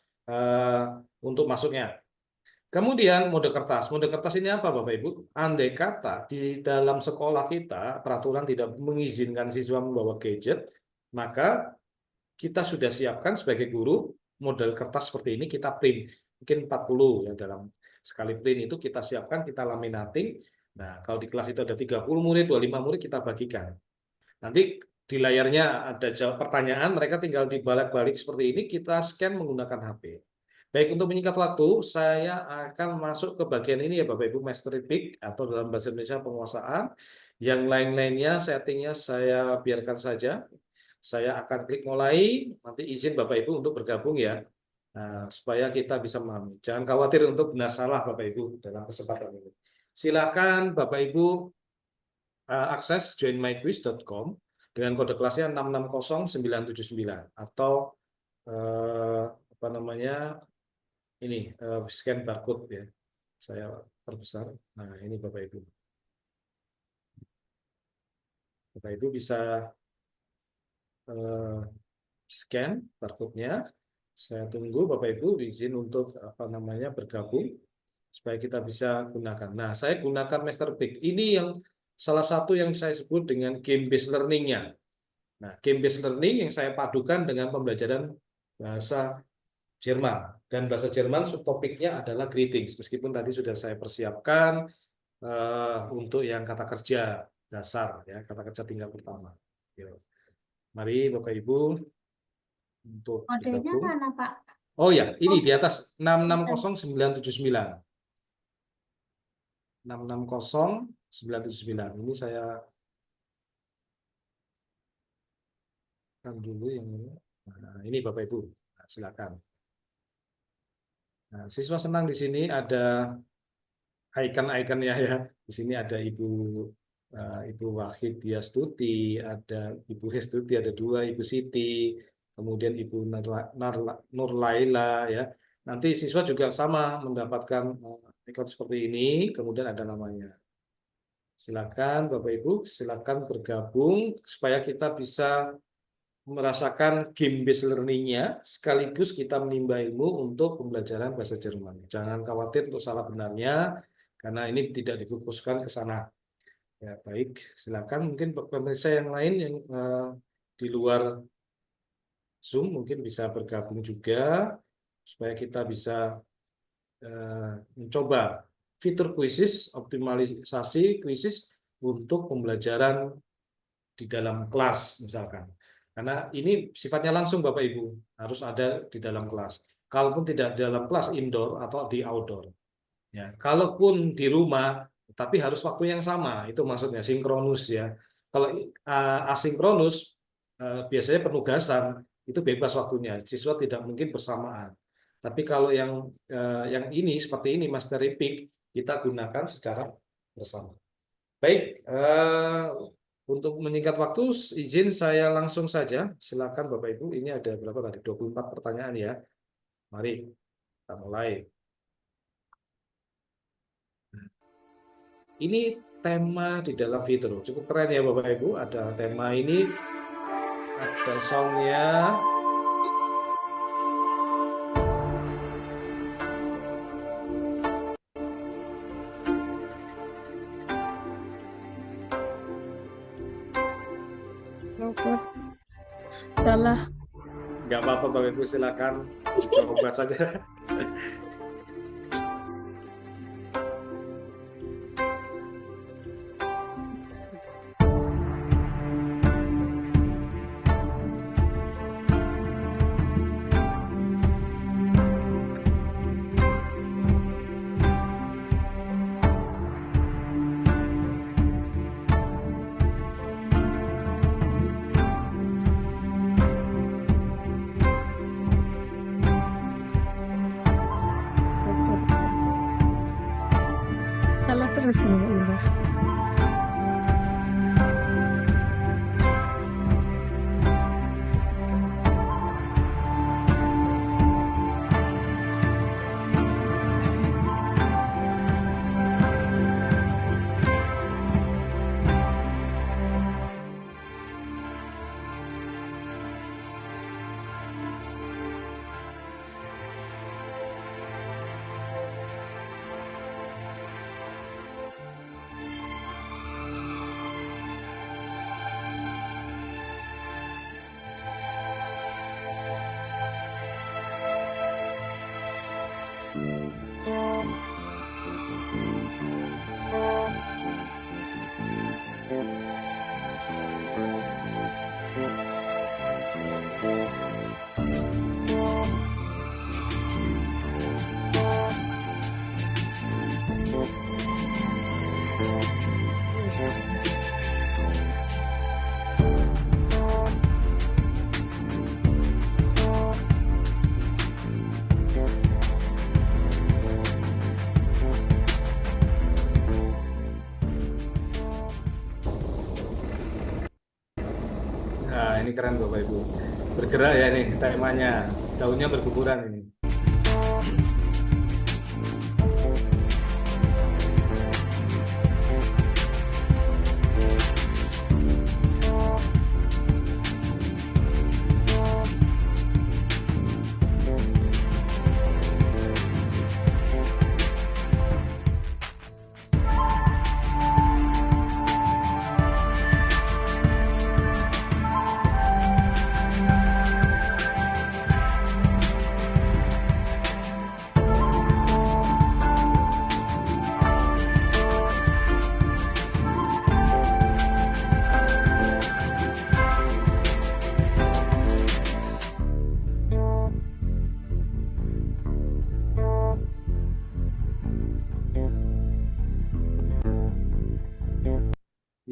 untuk masuknya. Kemudian mode kertas. Mode kertas ini apa Bapak Ibu? Andai kata di dalam sekolah kita peraturan tidak mengizinkan siswa membawa gadget, maka kita sudah siapkan sebagai guru model kertas seperti ini kita print. Mungkin 40 ya dalam sekali print itu kita siapkan, kita laminating. Nah, kalau di kelas itu ada 30 murid, 25 murid kita bagikan. Nanti di layarnya ada jawab pertanyaan, mereka tinggal dibalik-balik seperti ini, kita scan menggunakan HP. Baik, untuk menyingkat waktu, saya akan masuk ke bagian ini ya Bapak Ibu, Mastery Peak atau dalam bahasa Indonesia penguasaan. Yang lain-lainnya settingnya saya biarkan saja. Saya akan klik mulai, nanti izin Bapak Ibu untuk bergabung ya. Nah, supaya kita bisa memahami. Jangan khawatir untuk benar salah Bapak Ibu dalam kesempatan ini. Silakan Bapak Ibu akses joinmyquiz.com dengan kode kelasnya 660979 atau apa namanya ini scan barcode ya. Saya perbesar. Nah, ini Bapak Ibu. Bapak Ibu bisa scan barcode-nya. Saya tunggu Bapak Ibu izin untuk apa namanya bergabung supaya kita bisa gunakan. Nah, saya gunakan Master Peak. Ini yang salah satu yang saya sebut dengan game based learning-nya. Nah, game based learning yang saya padukan dengan pembelajaran bahasa Jerman. Dan bahasa Jerman subtopiknya adalah greetings. Meskipun tadi sudah saya persiapkan untuk yang kata kerja dasar, ya kata kerja tingkat pertama. Mari Bapak Ibu untuk Kodenya bergabung. mana Pak? Oh ya, ini di atas 660979. 660979. Ini saya kan dulu yang ini. Nah, ini Bapak Ibu. Nah, silakan. Nah, siswa senang di sini ada icon-iconnya ya. Di sini ada Ibu Wahid Diastuti, ada Ibu Hestuti, ada 2 Ibu Siti, kemudian Ibu Nurlaila ya. Nanti siswa juga sama mendapatkan ikon seperti ini, kemudian ada namanya. Silakan Bapak Ibu, silakan bergabung supaya kita bisa merasakan game based learning-nya sekaligus kita menimba ilmu untuk pembelajaran bahasa Jerman. Jangan khawatir untuk salah benarnya karena ini tidak difokuskan ke sana. Ya, baik, silakan mungkin pemirsa yang lain yang di luar Zoom mungkin bisa bergabung juga supaya kita bisa mencoba fitur kuisis, optimalisasi kuisis untuk pembelajaran di dalam kelas misalkan. Karena ini sifatnya langsung Bapak Ibu, harus ada di dalam kelas. Kalaupun tidak di dalam kelas, indoor atau di outdoor. Ya, kalaupun di rumah, tapi harus waktu yang sama, itu maksudnya sinkronus ya. Kalau asinkronus, biasanya penugasan, itu bebas waktunya, siswa tidak mungkin bersamaan. Tapi kalau yang ini, seperti ini, Mastery Peak, kita gunakan secara bersama. Baik, untuk menyingkat waktu, izin saya langsung saja. Silakan Bapak Ibu, ini ada berapa tadi? 24 pertanyaan ya. Mari kita mulai. Ini tema di dalam fitur. Cukup keren ya Bapak Ibu. Ada tema ini, ada songnya. Salah. Nggak apa-apa Bapak Ibu, silakan coba saja. Nah, ini keren Bapak Ibu. Bergerak ya nih temanya. Daunnya berguguran ini.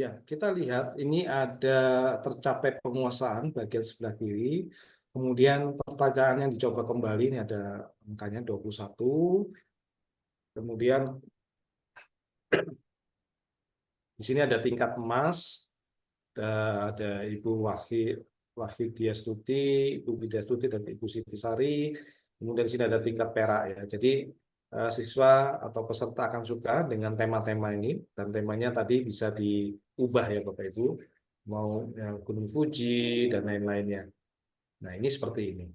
Ya, kita lihat ini ada tercapai penguasaan bagian sebelah kiri. Kemudian pertanyaan yang dicoba kembali ini ada angkanya 21. Kemudian di sini ada tingkat emas. Ada Ibu Wahyudiastuti, Ibu Widiastuti dan Ibu Sitisari. Kemudian di sini ada tingkat perak ya. Jadi siswa atau peserta akan suka dengan tema-tema ini, dan temanya tadi bisa diubah ya Bapak Ibu, mau Gunung Fuji dan lain-lainnya. Nah, ini seperti ini.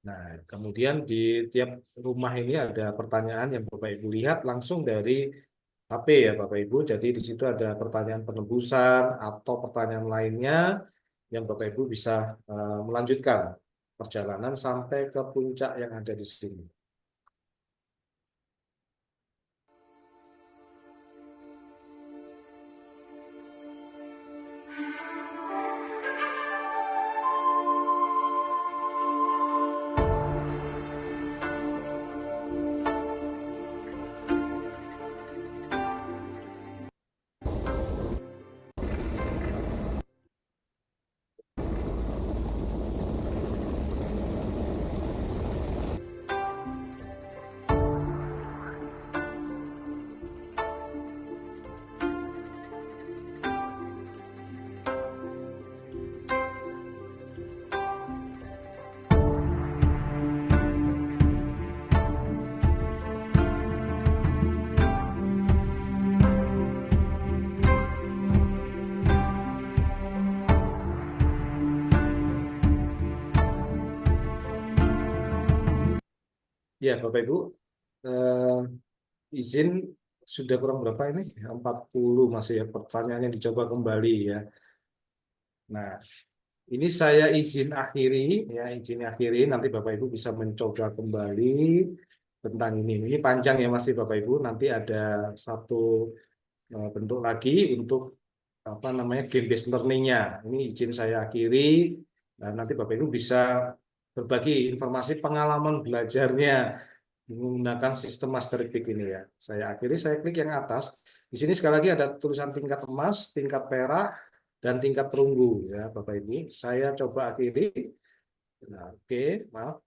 Nah, kemudian di tiap rumah ini ada pertanyaan yang Bapak Ibu lihat langsung dari HP ya Bapak Ibu. Jadi di situ ada pertanyaan penebusan atau pertanyaan lainnya yang Bapak Ibu bisa melanjutkan perjalanan sampai ke puncak yang ada di sini. Ya, Bapak Ibu, izin sudah kurang berapa ini? 40 masih ya, pertanyaan yang dicoba kembali ya. Nah, ini saya izin akhiri ya, izin akhiri, nanti Bapak Ibu bisa mencoba kembali tentang ini. Ini panjang ya masih Bapak Ibu, nanti ada satu bentuk lagi untuk apa namanya game based learning-nya. Ini izin saya akhiri, dan nanti Bapak Ibu bisa berbagi informasi pengalaman belajarnya menggunakan sistem Master Peak ini ya. Saya akhiri, saya klik yang atas. Di sini sekali lagi ada tulisan tingkat emas, tingkat perak, dan tingkat perunggu ya Bapak Ibu. Saya coba akhiri. Nah, oke, maaf.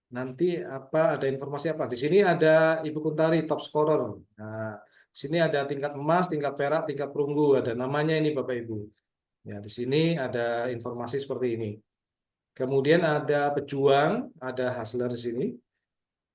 Nanti ada informasi apa? Di sini ada Ibu Kuntari top scorer. Nah, di sini ada tingkat emas, tingkat perak, tingkat perunggu. Ada namanya ini Bapak Ibu. Ya, di sini ada informasi seperti ini. Kemudian ada pejuang, ada hustler di sini.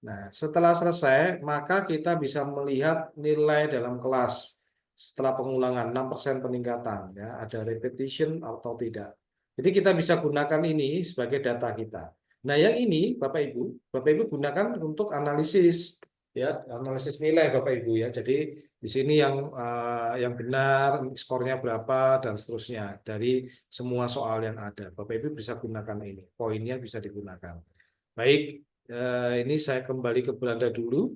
Nah, setelah selesai, maka kita bisa melihat nilai dalam kelas setelah pengulangan 6% peningkatan. Ya, ada repetition atau tidak. Jadi kita bisa gunakan ini sebagai data kita. Nah, yang ini Bapak Ibu gunakan untuk analisis, ya, analisis nilai Bapak Ibu ya. Jadi di sini yang benar skornya berapa dan seterusnya dari semua soal yang ada. Bapak Ibu bisa gunakan ini, poinnya bisa digunakan. Baik, ini saya kembali ke Belanda dulu.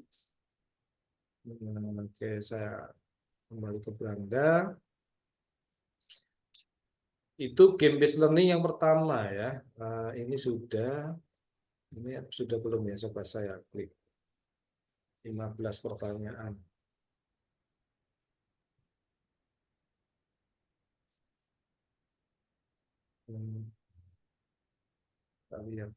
Oke, saya kembali ke Belanda. Itu game based learning yang pertama ya. Ini sudah belum ya, coba saya klik. 15 pertanyaan. Kita lihat.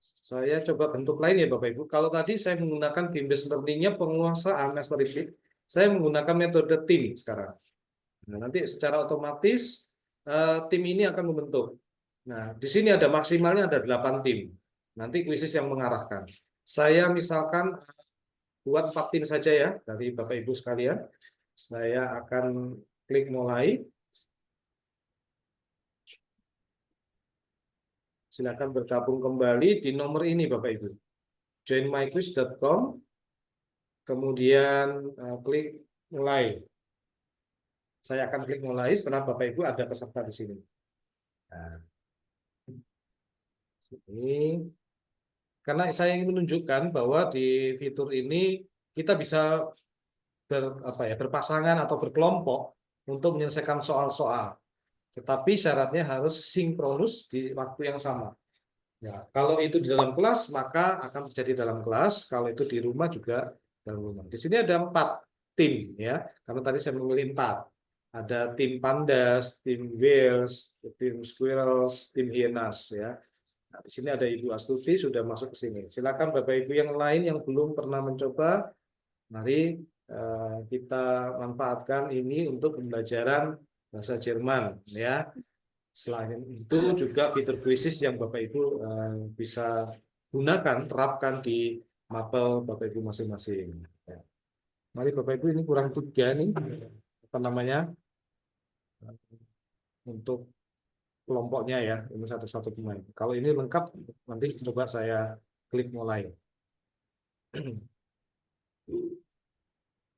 Saya coba bentuk lain ya Bapak Ibu. Kalau tadi saya menggunakan game based learning-nya penguasaan master repeat, saya menggunakan metode tim sekarang. Nah, nanti secara otomatis tim ini akan membentuk. Nah, di sini ada maksimalnya ada 8 tim. Nanti kuisis yang mengarahkan. Saya misalkan buat 4 tim saja ya dari Bapak Ibu sekalian. Saya akan klik mulai. Silakan bergabung kembali di nomor ini Bapak Ibu. joinmyquiz.com. Kemudian klik mulai. Saya akan klik mulai setelah Bapak Ibu ada peserta di sini. Nah, ini karena saya ingin menunjukkan bahwa di fitur ini kita bisa berpasangan atau berkelompok untuk menyelesaikan soal-soal. Tetapi syaratnya harus sinkronus di waktu yang sama. Ya, kalau itu di dalam kelas maka akan terjadi dalam kelas. Kalau itu di rumah juga dalam rumah. Di sini ada 4 tim ya. Karena tadi saya memilih 4. Ada tim pandas, tim whales, tim squirrels, tim hyenas ya. Nah, di sini ada Ibu Astuti sudah masuk ke sini. Silakan Bapak Ibu yang lain yang belum pernah mencoba, mari kita manfaatkan ini untuk pembelajaran bahasa Jerman ya. Selain itu juga fitur kuisis yang Bapak Ibu bisa gunakan, terapkan di mapel Bapak Ibu masing-masing. Ya. Mari Bapak Ibu, ini kurang 3 nih, untuk kelompoknya ya, ini satu-satu pemain. Kalau ini lengkap, nanti coba saya klik mulai.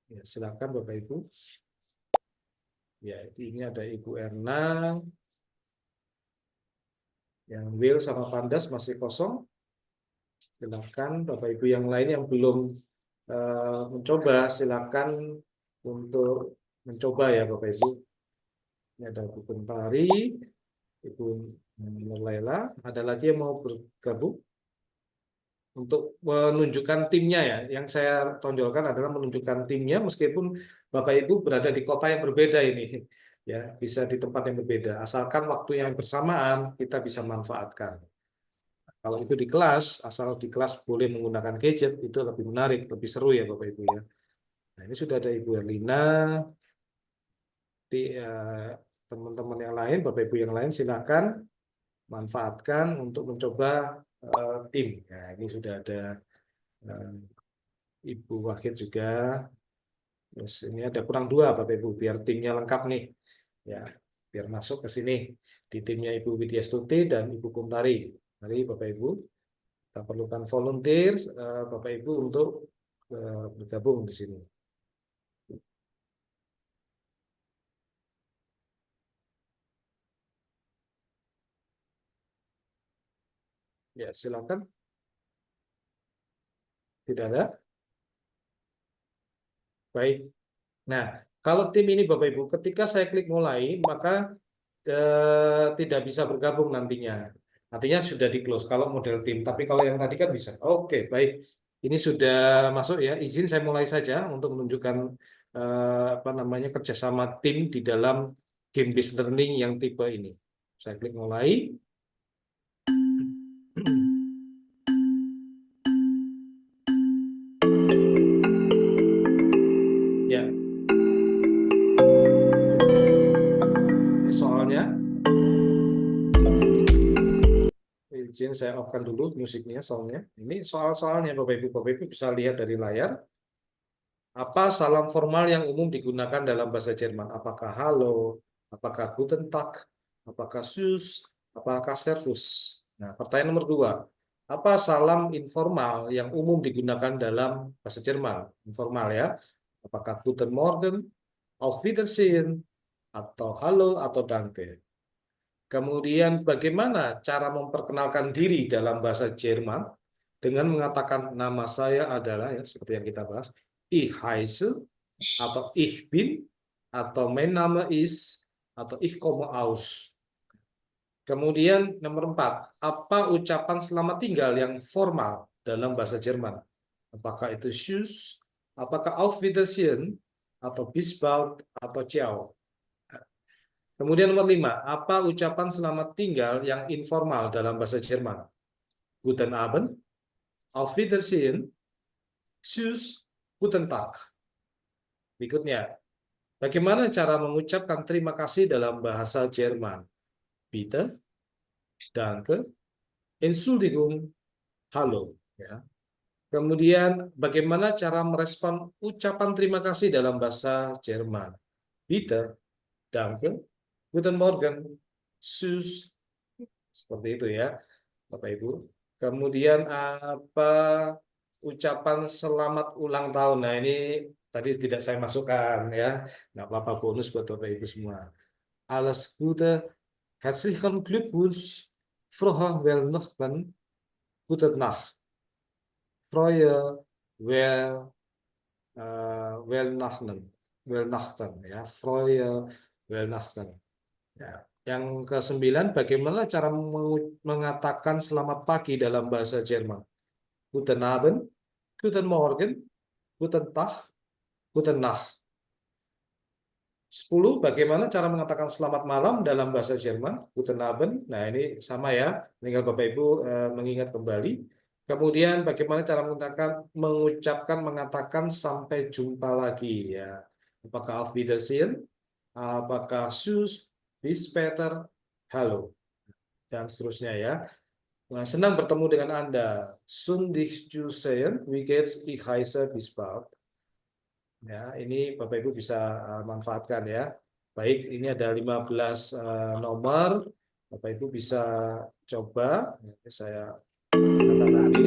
Ya, silakan Bapak Ibu. Ya, ini ada Ibu Erna. Yang whale sama pandas masih kosong. Silakan Bapak Ibu yang lain yang belum mencoba, silakan untuk mencoba ya Bapak Ibu. Ini ada Ibu Bentari, Ibu Nurlaila. Ada lagi yang mau bergabung untuk menunjukkan timnya ya. Yang saya tonjolkan adalah menunjukkan timnya meskipun Bapak Ibu berada di kota yang berbeda ini. Ya, bisa di tempat yang berbeda. Asalkan waktu yang bersamaan kita bisa manfaatkan. Kalau itu di kelas, asal di kelas boleh menggunakan gadget, itu lebih menarik, lebih seru ya Bapak Ibu ya. Nah, ini sudah ada Ibu Erlina. Teman-teman yang lain, Bapak Ibu yang lain silakan manfaatkan untuk mencoba tim. Nah, ini sudah ada Ibu Wahid juga. Terus ini ada kurang 2 Bapak Ibu, biar timnya lengkap nih. Ya, biar masuk ke sini di timnya Ibu Widya Stuti dan Ibu Kuntari. Mari Bapak Ibu, kita perlukan volunteer Bapak Ibu untuk bergabung di sini. Ya, silakan. Tidak ada? Baik. Nah, kalau tim ini Bapak Ibu, ketika saya klik mulai, maka tidak bisa bergabung nantinya. Artinya sudah di close kalau model tim. Tapi kalau yang tadi kan bisa. Oke, baik. Ini sudah masuk ya. Izin saya mulai saja untuk menunjukkan kerjasama tim di dalam game based learning yang tipe ini. Saya klik mulai. Ya. Ini soalnya. Izin saya off-kan dulu musiknya, soalnya. Ini soal-soalnya Bapak Ibu bisa lihat dari layar. Apa salam formal yang umum digunakan dalam bahasa Jerman? Apakah halo, apakah guten Tag, apakah sus, apakah servus? Nah, pertanyaan nomor 2. Apa salam informal yang umum digunakan dalam bahasa Jerman? Informal ya. Apakah guten Morgen, auf Wiedersehen, atau halo, atau danke? Kemudian bagaimana cara memperkenalkan diri dalam bahasa Jerman dengan mengatakan nama saya adalah, ya seperti yang kita bahas, ich heiße atau ich bin, atau mein Name ist, atau ich komme aus. Kemudian nomor 4, apa ucapan selamat tinggal yang formal dalam bahasa Jerman? Apakah itu Tschüss, apakah Auf Wiedersehen, atau Bis bald, atau Ciao? Kemudian nomor 5, apa ucapan selamat tinggal yang informal dalam bahasa Jerman? Guten Abend, Auf Wiedersehen, Tschüss, Guten Tag. Berikutnya, bagaimana cara mengucapkan terima kasih dalam bahasa Jerman? Bitte, danke, Entschuldigung, hallo. Ya. Kemudian, bagaimana cara merespon ucapan terima kasih dalam bahasa Jerman? Bitte, danke, guten Morgen, tschüss. Seperti itu ya, Bapak Ibu. Kemudian apa ucapan selamat ulang tahun? Nah, ini tadi tidak saya masukkan ya. Nggak apa-apa, bonus buat Bapak Ibu semua. Alles Gute, herzlichen Glückwunsch, frohe Weihnachten, gute Nacht. Freue Weihnachten, ya, Freue Weihnachten. Ya. Yang ke-9, bagaimana cara mengatakan selamat pagi dalam bahasa Jerman? Guten Abend, Guten Morgen, Guten Tag, Guten Nacht. 10, bagaimana cara mengatakan selamat malam dalam bahasa Jerman? Guten Abend. Nah, ini sama ya, tinggal Bapak Ibu mengingat kembali. Kemudian bagaimana cara mengatakan sampai jumpa lagi ya. Apakah Auf Wiedersehen, apakah Tschüss, bis später, hallo, dan seterusnya ya. Nah, senang bertemu dengan Anda. Schön dich zu sehen, wie geht's, ich heiße bis bald. Ya, ini Bapak Ibu bisa manfaatkan ya. Baik, ini ada 15 nomor. Bapak Ibu bisa coba. Saya katakan lagi.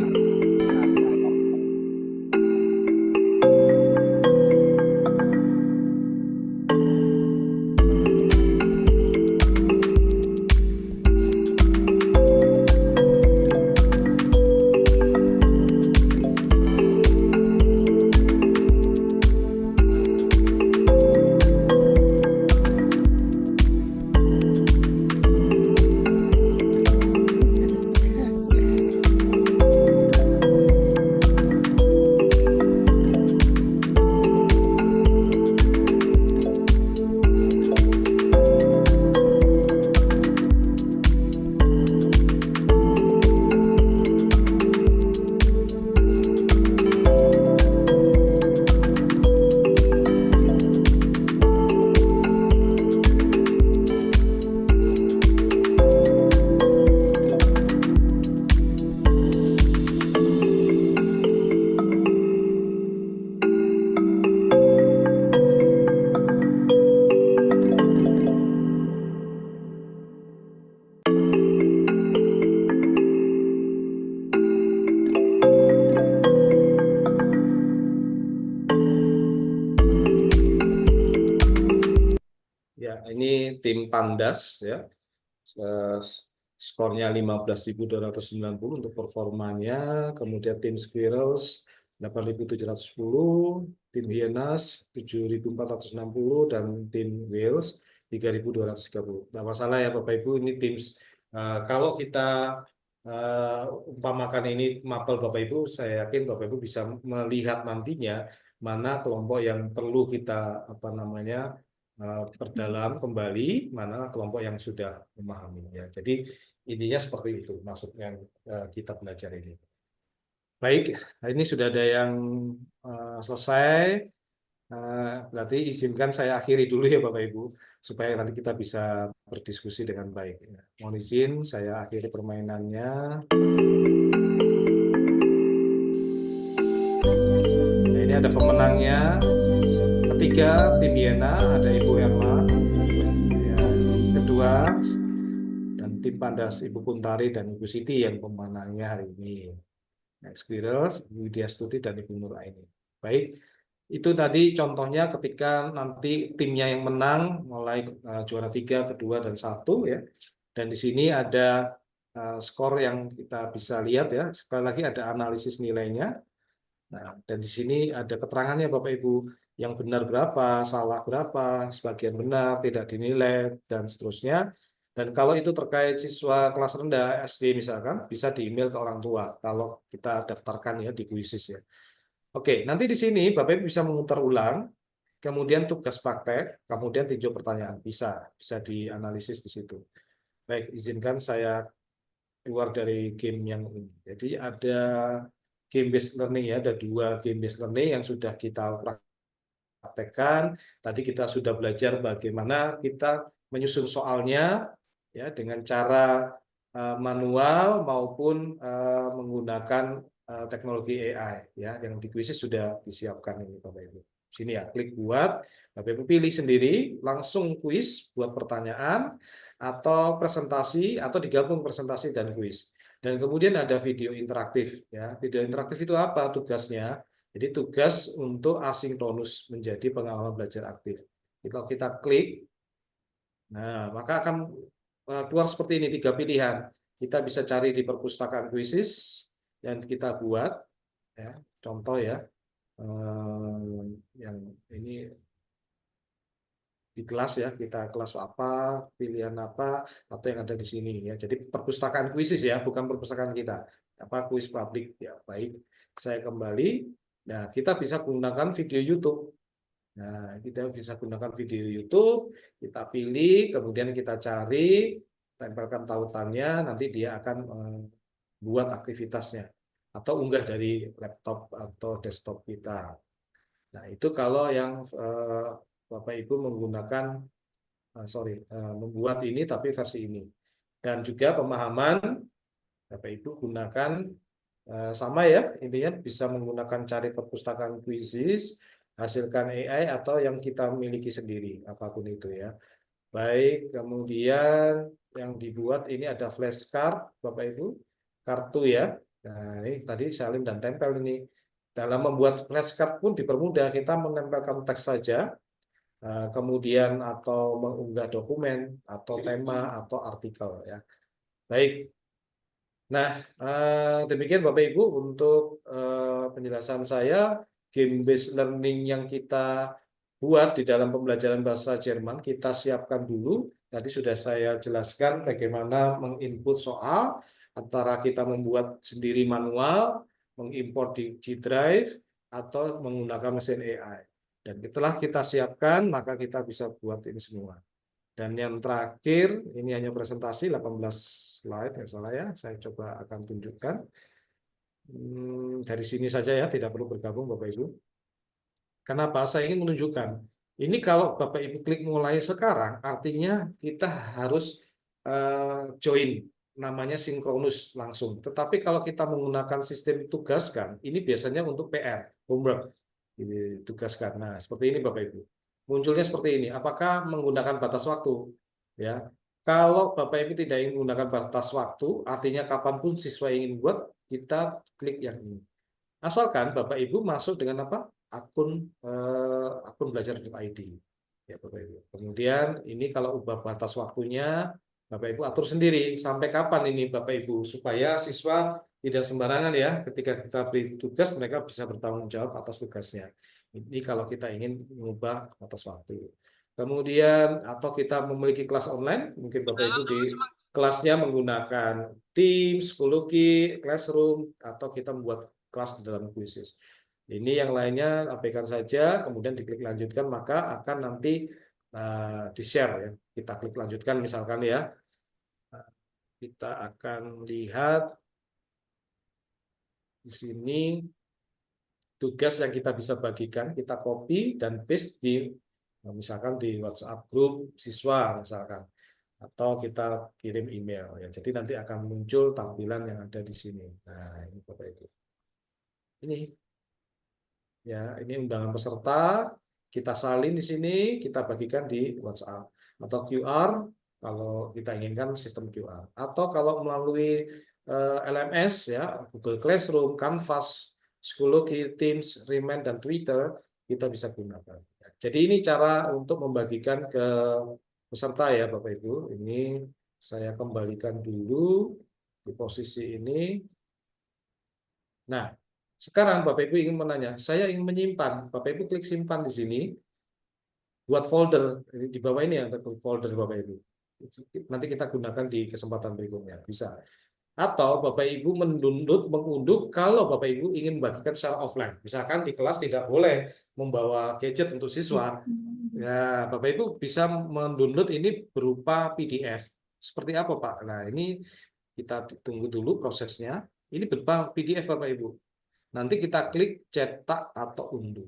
Ya, ini tim Pandas ya. Skornya 15.290 untuk performanya. Kemudian tim Squirrels 8.710, tim Hyenas 7.460 dan tim Wales 3.230. Nah, masalah ya Bapak Ibu, ini tim kalau kita umpamakan ini mapel Bapak Ibu, saya yakin Bapak Ibu bisa melihat nantinya mana kelompok yang perlu kita perdalam kembali, mana kelompok yang sudah memahami ya. Jadi intinya seperti itu maksudnya kita belajar ini. Baik, ini sudah ada yang selesai. Berarti izinkan saya akhiri dulu ya Bapak Ibu, supaya nanti kita bisa berdiskusi dengan baik. Mohon izin saya akhiri permainannya. Nah, ini ada pemenangnya. Ketiga, tim Yena, ada Ibu Erma. Ya, kedua, dan tim Pandas, Ibu Kuntari dan Ibu Siti yang pemenangnya hari ini. Next Squirrels, Ibu Widya Stuti dan Ibu Nuraini. Baik, itu tadi contohnya ketika nanti timnya yang menang, mulai juara 3, kedua, dan 1 ya. Dan di sini ada skor yang kita bisa lihat ya. Sekali lagi ada analisis nilainya. Nah, dan di sini ada keterangannya Bapak Ibu. yang benar berapa, salah berapa, sebagian benar, tidak dinilai, dan seterusnya. Dan kalau itu terkait siswa kelas rendah SD misalkan, bisa di-email ke orang tua kalau kita daftarkan ya di Quizzes ya. Oke, nanti di sini Bapak Ibu bisa memutar ulang, kemudian tugas praktek, kemudian tinjau pertanyaan. Bisa dianalisis di situ. Baik, izinkan saya keluar dari game yang ini. Jadi ada game based learning ya, ada 2 game based learning yang sudah kita praktekkan. Tadi kita sudah belajar bagaimana kita menyusun soalnya ya dengan cara manual maupun menggunakan teknologi AI ya, yang di Quizzes sudah disiapkan ini Bapak Ibu. Sini ya, klik buat, Bapak Ibu pilih sendiri, langsung kuis buat pertanyaan atau presentasi atau digabung presentasi dan kuis. Dan kemudian ada video interaktif ya. Video interaktif itu apa tugasnya? Jadi tugas untuk asinkronus menjadi pengalaman belajar aktif. Kalau kita klik, nah maka akan keluar seperti ini 3 pilihan. Kita bisa cari di perpustakaan Quizzes yang kita buat, ya, contoh ya, yang ini di kelas ya, kita kelas apa, pilihan apa, atau yang ada di sini ya. Jadi perpustakaan Quizzes ya, bukan perpustakaan kita. Apa kuis publik ya. Baik, saya kembali. Nah, kita bisa gunakan video YouTube. Nah, kita bisa gunakan video YouTube, kita pilih, kemudian kita cari, tempelkan tautannya, nanti dia akan buat aktivitasnya atau unggah dari laptop atau desktop kita. Nah, itu kalau yang Bapak Ibu menggunakan membuat ini tapi versi ini. Dan juga pemahaman Bapak Ibu gunakan sama ya, intinya bisa menggunakan cari perpustakaan Quizzes, hasilkan AI atau yang kita miliki sendiri, apapun itu ya. Baik, kemudian yang dibuat ini ada flashcard Bapak Ibu, kartu ya. Nah, ini tadi salin dan tempel ini. Dalam membuat flashcard pun dipermudah, kita menempelkan teks saja, kemudian atau mengunggah dokumen atau tema atau artikel ya. Baik. Nah, demikian Bapak Ibu untuk penjelasan saya game based learning yang kita buat di dalam pembelajaran bahasa Jerman. Kita siapkan dulu. Tadi sudah saya jelaskan bagaimana menginput soal antara kita membuat sendiri manual, mengimport di G Drive atau menggunakan mesin AI. Dan setelah kita siapkan, maka kita bisa buat ini semua. Dan yang terakhir, ini hanya presentasi 18 slide, nggak salah ya. Saya coba akan tunjukkan. Dari sini saja ya, tidak perlu bergabung Bapak Ibu. Kenapa? Saya ingin menunjukkan. Ini kalau Bapak Ibu klik mulai sekarang, artinya kita harus join, namanya sinkronus langsung. Tetapi kalau kita menggunakan sistem tugaskan, ini biasanya untuk PR, homework, ditugaskan. Nah, seperti ini Bapak Ibu. Munculnya seperti ini. Apakah menggunakan batas waktu? Ya, kalau Bapak Ibu tidak ingin menggunakan batas waktu, artinya kapanpun siswa ingin buat, kita klik yang ini. Asalkan Bapak Ibu masuk dengan apa? Akun belajar.id. Ya, Bapak Ibu. Kemudian ini kalau ubah batas waktunya, Bapak Ibu atur sendiri sampai kapan ini Bapak Ibu supaya siswa tidak sembarangan ya. Ketika kita beri tugas, mereka bisa bertanggung jawab atas tugasnya. Ini kalau kita ingin mengubah batas waktu. Kemudian atau kita memiliki kelas online, mungkin Bapak Ibu di kelasnya menggunakan Teams, Schoology, Classroom, atau kita membuat kelas di dalam Quizzes. Ini yang lainnya abaikan saja, kemudian diklik lanjutkan, maka akan nanti di-share ya. Kita klik lanjutkan misalkan ya. Kita akan lihat di sini tugas yang kita bisa bagikan, kita copy dan paste di misalkan di WhatsApp grup siswa misalkan, atau kita kirim email ya. Jadi nanti akan muncul tampilan yang ada di sini. Nah, ini Bapak Ibu. Ini ya, ini undangan peserta, kita salin di sini, kita bagikan di WhatsApp atau QR kalau kita inginkan sistem QR, atau kalau melalui LMS ya, Google Classroom, Canvas, Schoology, Teams, Remind, dan Twitter, kita bisa gunakan. Jadi ini cara untuk membagikan ke peserta ya Bapak Ibu. Ini saya kembalikan dulu di posisi ini. Nah, Sekarang Bapak Ibu ingin menanya, saya ingin menyimpan. Bapak Ibu klik simpan di sini, buat folder. Di bawah ini ada folder Bapak Ibu. Nanti kita gunakan di kesempatan berikutnya, bisa. Atau Bapak Ibu mengunduh kalau Bapak Ibu ingin membagikan secara offline. Misalkan di kelas tidak boleh membawa gadget untuk siswa. Ya, Bapak Ibu bisa mendownload ini berupa PDF. Seperti apa, Pak? Nah, ini kita tunggu dulu prosesnya. Ini berupa PDF, Bapak Ibu. Nanti kita klik cetak atau unduh.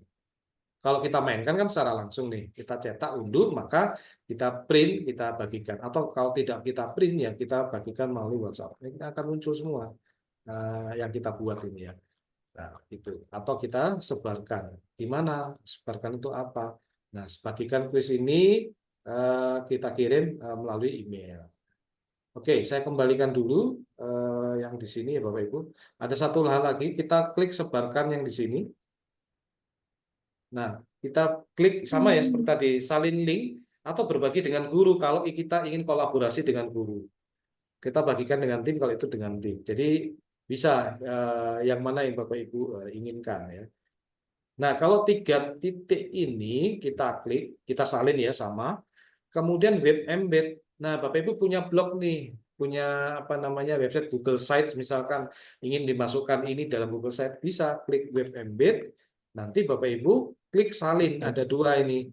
Kalau kita mainkan kan secara langsung nih, kita cetak, unduh, maka kita print, kita bagikan. Atau kalau tidak kita print, ya kita bagikan melalui WhatsApp. Ini akan muncul semua yang kita buat ini ya. Nah, itu. Atau kita sebarkan. Gimana? Sebarkan itu apa? Nah, bagikan kuis ini kita kirim melalui email. Oke, saya kembalikan dulu yang di sini ya Bapak Ibu. Ada satu hal lagi, kita klik sebarkan yang di sini. Nah, kita klik sama ya seperti tadi, salin link atau berbagi dengan guru kalau kita ingin kolaborasi dengan guru. Kita bagikan dengan tim kalau itu dengan tim. Jadi bisa yang mana yang Bapak Ibu inginkan ya. Nah, kalau 3 titik ini kita klik, kita salin ya sama. Kemudian web embed. Nah, Bapak Ibu punya blog nih, punya apa namanya website Google Sites misalkan ingin dimasukkan ini dalam Google Sites, bisa klik web embed. Nanti Bapak Ibu klik salin, ada 2 ini.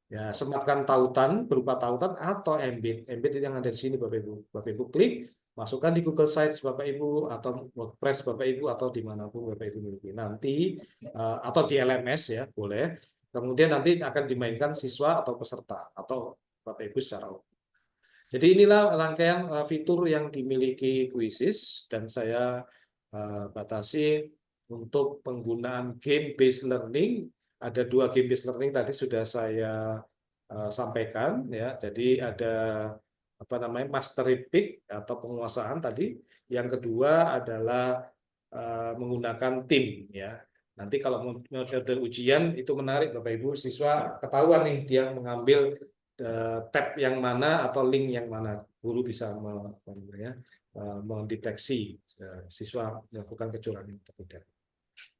Ya, sematkan tautan berupa tautan atau embed. Embed yang ada di sini Bapak Ibu. Bapak Ibu klik, masukkan di Google Sites Bapak Ibu atau WordPress Bapak Ibu atau dimanapun Bapak Ibu miliki. Nanti atau di LMS ya boleh. Kemudian nanti akan dimainkan siswa atau peserta atau Bapak Ibu secara umum. Jadi inilah rangkaian fitur yang dimiliki Quizzes dan saya batasi untuk penggunaan game based learning. Ada 2 game based learning tadi sudah saya sampaikan ya. Jadi ada apa namanya mastery pick atau penguasaan tadi. Yang kedua adalah menggunakan tim ya. Nanti kalau metode ujian itu menarik Bapak Ibu, siswa ketahuan nih dia mengambil tab yang mana atau link yang mana, guru bisa mendeteksi siswa melakukan kecurangan atau tidak.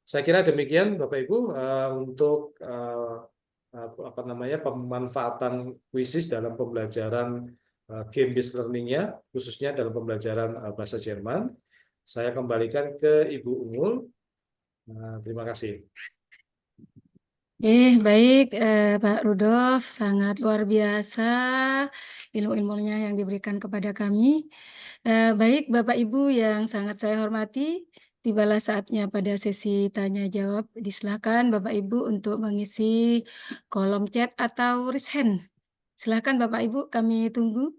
Saya kira demikian Bapak Ibu untuk apa namanya pemanfaatan Quizzes dalam pembelajaran game based learning-nya, khususnya dalam pembelajaran bahasa Jerman. Saya kembalikan ke Ibu Unggul. Terima kasih. Baik, Pak Rudolf, sangat luar biasa ilmu-ilmunya yang diberikan kepada kami. Baik, Bapak Ibu yang sangat saya hormati, tibalah saatnya pada sesi tanya jawab. Disilakan Bapak Ibu untuk mengisi kolom chat atau raise hand. Silakan Bapak Ibu, kami tunggu.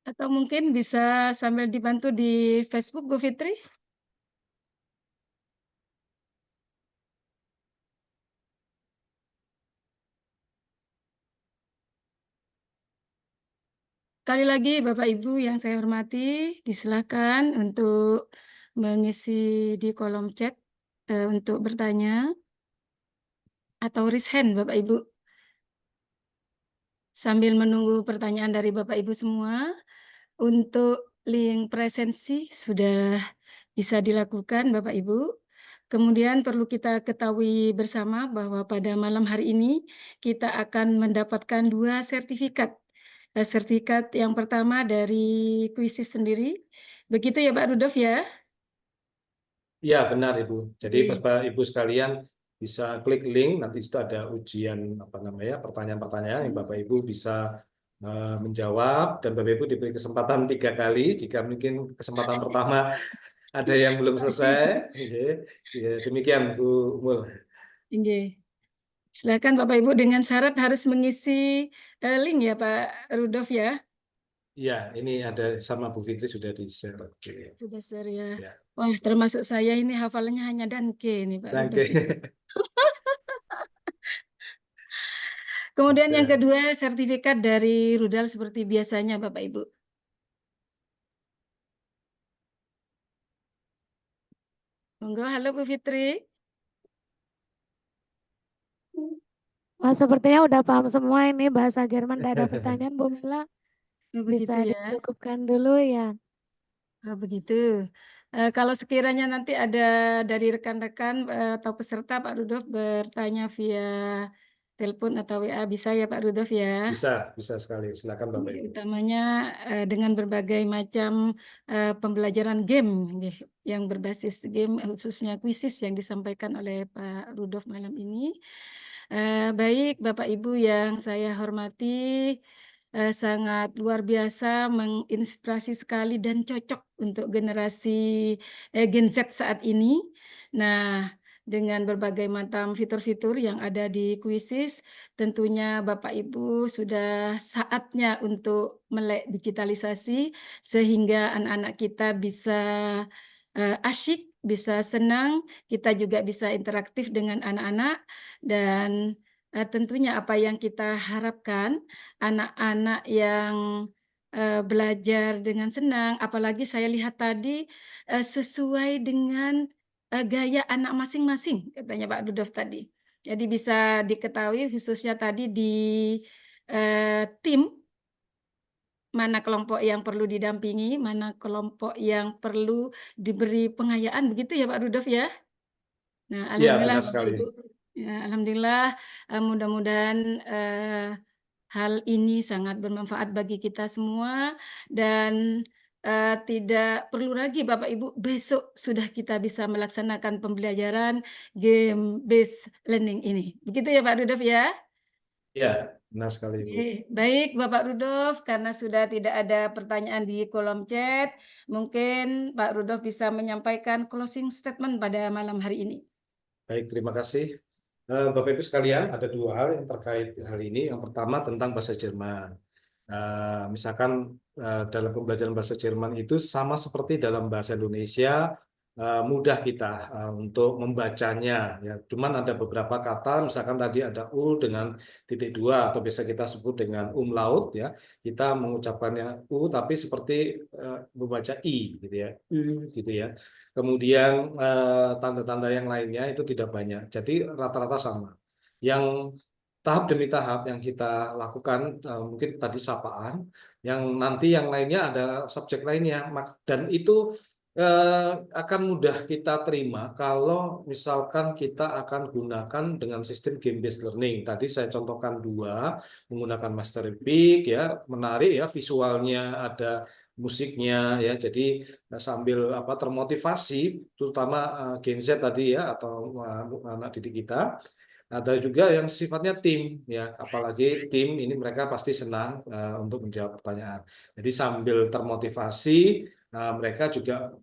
Atau mungkin bisa sambil dibantu di Facebook, Bu Fitri? Sekali lagi Bapak Ibu yang saya hormati, disilakan untuk mengisi di kolom chat untuk bertanya atau raise hand Bapak Ibu. Sambil menunggu pertanyaan dari Bapak Ibu semua, untuk link presensi sudah bisa dilakukan Bapak Ibu. Kemudian perlu kita ketahui bersama bahwa pada malam hari ini kita akan mendapatkan 2 sertifikat. Sertifikat yang pertama dari Quizzes sendiri. Begitu ya Pak Rudolf ya? Ya benar Ibu. Jadi Oke. Bapak Ibu sekalian bisa klik link, nanti itu ada ujian apa namanya pertanyaan-pertanyaan yang Bapak Ibu bisa menjawab dan Bapak Ibu diberi kesempatan 3 kali. Jika mungkin kesempatan pertama ada yang belum selesai, ya, demikian Bu Mul. Oke. Silakan Bapak Ibu dengan syarat harus mengisi link ya Pak Rudolf ya. Ya, ini ada sama Bu Fitri sudah di-share. Sudah share ya. Ya. Wah, termasuk saya ini hafalannya hanya dan K nih Pak Rudolf. Kemudian yang kedua, sertifikat dari Rudal seperti biasanya Bapak Ibu. Monggo, halo Bu Fitri. Wah, sepertinya udah paham semua ini bahasa Jerman. Tidak ada pertanyaan, Bu Mila. Oh, begitu Bisa ya. dicukupkan dulu ya. Oh, begitu. Kalau sekiranya nanti ada dari rekan-rekan atau peserta Pak Rudolf bertanya via telepon atau WA bisa ya Pak Rudolf ya. Bisa sekali. Silakan Bapak Ibu. Utamanya dengan berbagai macam pembelajaran game yang berbasis game khususnya kuisis yang disampaikan oleh Pak Rudolf malam ini. Baik Bapak Ibu yang saya hormati, sangat luar biasa, menginspirasi sekali dan cocok untuk generasi Gen Z saat ini. Nah, dengan berbagai macam fitur-fitur yang ada di Kuisis, tentunya Bapak Ibu sudah saatnya untuk melek digitalisasi sehingga anak-anak kita bisa asyik, bisa senang, kita juga bisa interaktif dengan anak-anak dan tentunya apa yang kita harapkan anak-anak yang belajar dengan senang, apalagi saya lihat tadi sesuai dengan gaya anak masing-masing, katanya Pak Rudolf tadi. Jadi bisa diketahui khususnya tadi di tim, mana kelompok yang perlu didampingi, mana kelompok yang perlu diberi pengayaan, begitu ya Pak Rudolf ya? Nah, Iya, alhamdulillah benar Bapak sekali. Ibu, ya, alhamdulillah mudah-mudahan hal ini sangat bermanfaat bagi kita semua dan tidak perlu lagi Bapak Ibu besok sudah kita bisa melaksanakan pembelajaran game based learning ini. Begitu ya Pak Rudolf ya? Iya, benar sekali Ibu. Oke, baik Bapak Rudolf, karena sudah tidak ada pertanyaan di kolom chat, mungkin Pak Rudolf bisa menyampaikan closing statement pada malam hari ini. Baik, terima kasih. Bapak Ibu sekalian, ada dua hal yang terkait hal ini. Yang pertama tentang bahasa Jerman. Misalkan dalam pembelajaran bahasa Jerman itu sama seperti dalam bahasa Indonesia, mudah kita untuk membacanya. Ya, cuman ada beberapa kata, misalkan tadi ada u dengan titik dua atau biasa kita sebut dengan umlaut. Ya, kita mengucapkannya u tapi seperti membaca i, gitu ya, u, gitu ya. Kemudian tanda-tanda yang lainnya itu tidak banyak. Jadi rata-rata sama. Yang tahap demi tahap yang kita lakukan mungkin tadi sapaan, yang nanti yang lainnya ada subjek lainnya, dan itu akan mudah kita terima kalau misalkan kita akan gunakan dengan sistem game based learning. Tadi saya contohkan dua, menggunakan Master Epic ya, menarik ya, visualnya ada, musiknya ya, jadi sambil termotivasi, terutama Gen Z tadi ya, atau anak didik kita. Ada juga yang sifatnya tim ya, apalagi tim ini mereka pasti senang untuk menjawab pertanyaan. Jadi sambil termotivasi, mereka juga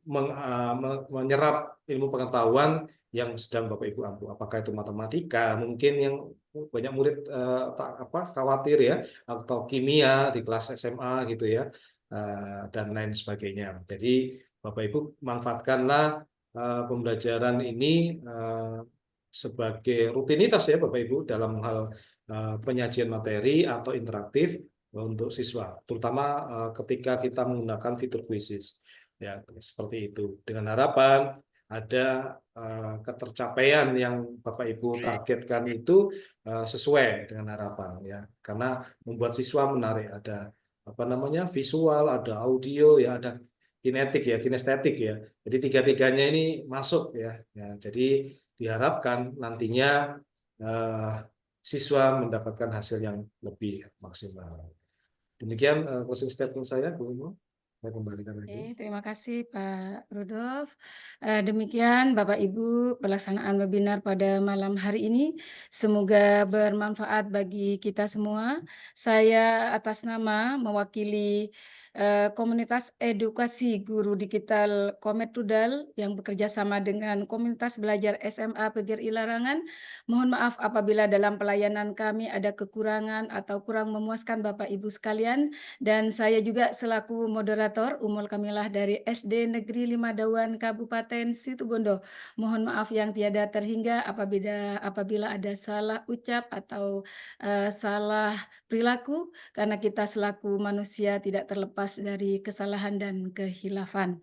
menyerap ilmu pengetahuan yang sedang Bapak Ibu ampu. Apakah itu matematika, mungkin yang banyak murid khawatir ya, atau kimia di kelas SMA gitu ya, dan lain sebagainya. Jadi Bapak Ibu manfaatkanlah pembelajaran ini sebagai rutinitas ya Bapak Ibu dalam hal penyajian materi atau interaktif untuk siswa, terutama ketika kita menggunakan fitur kuisis ya, seperti itu, dengan harapan ada ketercapaian yang Bapak Ibu targetkan itu sesuai dengan harapan ya, karena membuat siswa menarik, ada visual, ada audio ya, ada kinetik ya, kinestetik ya. Jadi tiga-tiganya ini masuk ya. Jadi diharapkan nantinya siswa mendapatkan hasil yang lebih maksimal. Demikian closing statement saya, Bu Ibu. Saya kembalikan lagi. Terima kasih Pak Rudolf. Demikian Bapak Ibu pelaksanaan webinar pada malam hari ini. Semoga bermanfaat bagi kita semua. Saya atas nama mewakili komunitas edukasi guru digital Komet Rudal yang bekerja sama dengan komunitas belajar SMA PGRI Larangan. Mohon maaf apabila dalam pelayanan kami ada kekurangan atau kurang memuaskan Bapak Ibu sekalian. Dan saya juga selaku moderator Umul Kamilah dari SD Negeri 5 Dawan Kabupaten Situbondo. Mohon maaf yang tiada terhingga apabila ada salah ucap atau salah perilaku, karena kita selaku manusia tidak terlepas dari kesalahan dan kehilafan.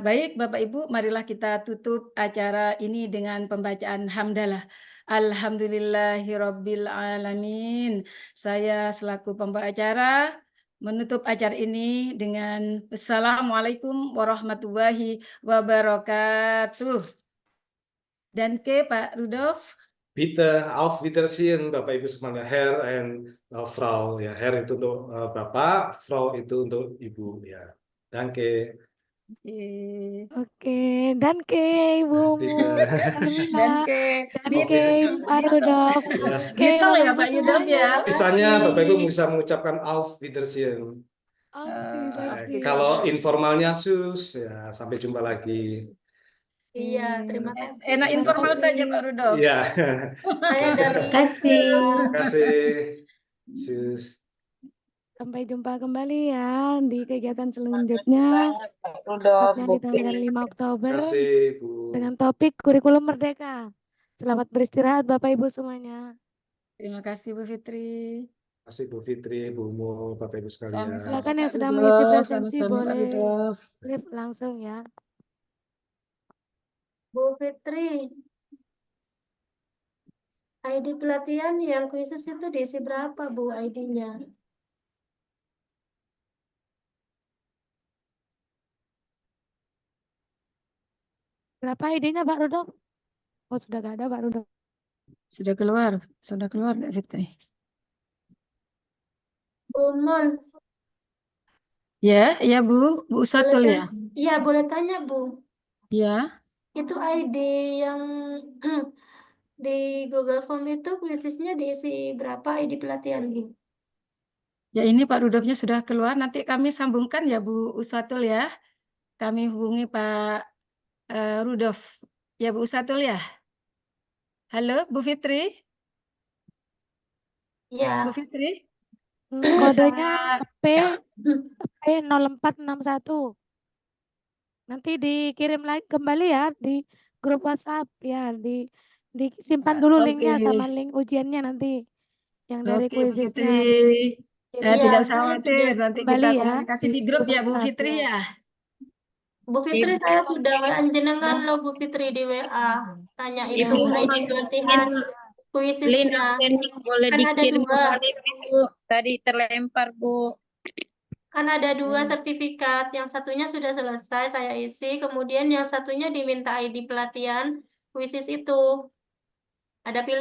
Baik Bapak Ibu, marilah kita tutup acara ini dengan pembacaan hamdalah. Alhamdulillahirabbil alamin. Saya selaku pembawa acara menutup acara ini dengan Assalamualaikum warahmatullahi wabarakatuh. Dan ke Pak Rudolf. Bitte, auf Wiedersehen, Bapak Ibu semuanya, Herr and Frau. Ya, Herr itu untuk Bapak, Frau itu untuk Ibu. Ya, danke. Oke, dan ke Ibumu Bitte. Carmina, Dan ke dan ke Pak Rudolf, Ya, ke Gitu ya Bapak Ibu Pak Yudolf semuanya. ya. Misalnya Bapak Ibu bisa mengucapkan auf Wiedersehen. Auf Wiedersehen. Kalau informalnya sus, ya sampai jumpa lagi. Iya, terima kasih. Enak informal saja Pak Rudolf. Iya. Saya dari Terima kasih. Sus. Sampai jumpa kembali ya di kegiatan selanjutnya, tepatnya di tanggal 5 Oktober Terima kasih, Bu. dengan topik kurikulum merdeka. Selamat beristirahat Bapak Ibu semuanya. Terima kasih Bu Fitri. Terima kasih Bu Fitri, Bu Mo, Bapak Ibu sekalian. Sama-sama Silakan yang Pak sudah mengisi Rudolf, presensi sama-sama Pak boleh Rudolf. live langsung ya. Bu Fitri. ID pelatihan yang khusus itu diisi berapa Bu ID-nya? Berapa ID-nya Pak Rudolf? Oh sudah gak ada Pak Rudolf. Sudah keluar Mbak Fitri. Bu Mon, Ya, ya Bu, Bu Satul ya. iya boleh tanya Bu, Ya, itu ID yang di Google Form itu khususnya diisi berapa ID pelatihan Bu? ya ini Pak Rudolfnya sudah keluar. Nanti kami sambungkan ya Bu Usatul ya. Kami hubungi Pak Rudolf. Ya Bu Usatul ya. Halo Bu Fitri. Iya. Bu Fitri. Kodenya P0461. Nanti dikirim lagi kembali ya di grup WhatsApp ya, disimpan dulu linknya Oke. sama link ujiannya nanti yang dari Oke Bu kuisisnya. Fitri. Ya, Iya, tidak usah saya khawatir. sudah Nanti kembali kita ya komunikasi di di grup grup ya Bu WhatsApp, Fitri ya. ya. Bu Fitri, saya sudah WA jenengan loh Bu Fitri di WA. Tanya itu ID pelatihan kuisisnya. boleh Kan ada dikirim dua. kembali, Bu. Tadi terlempar, Bu. Kan ada dua sertifikat. Yang satunya sudah selesai saya isi. Kemudian yang satunya diminta ID pelatihan kuisis itu. Ada pilihan.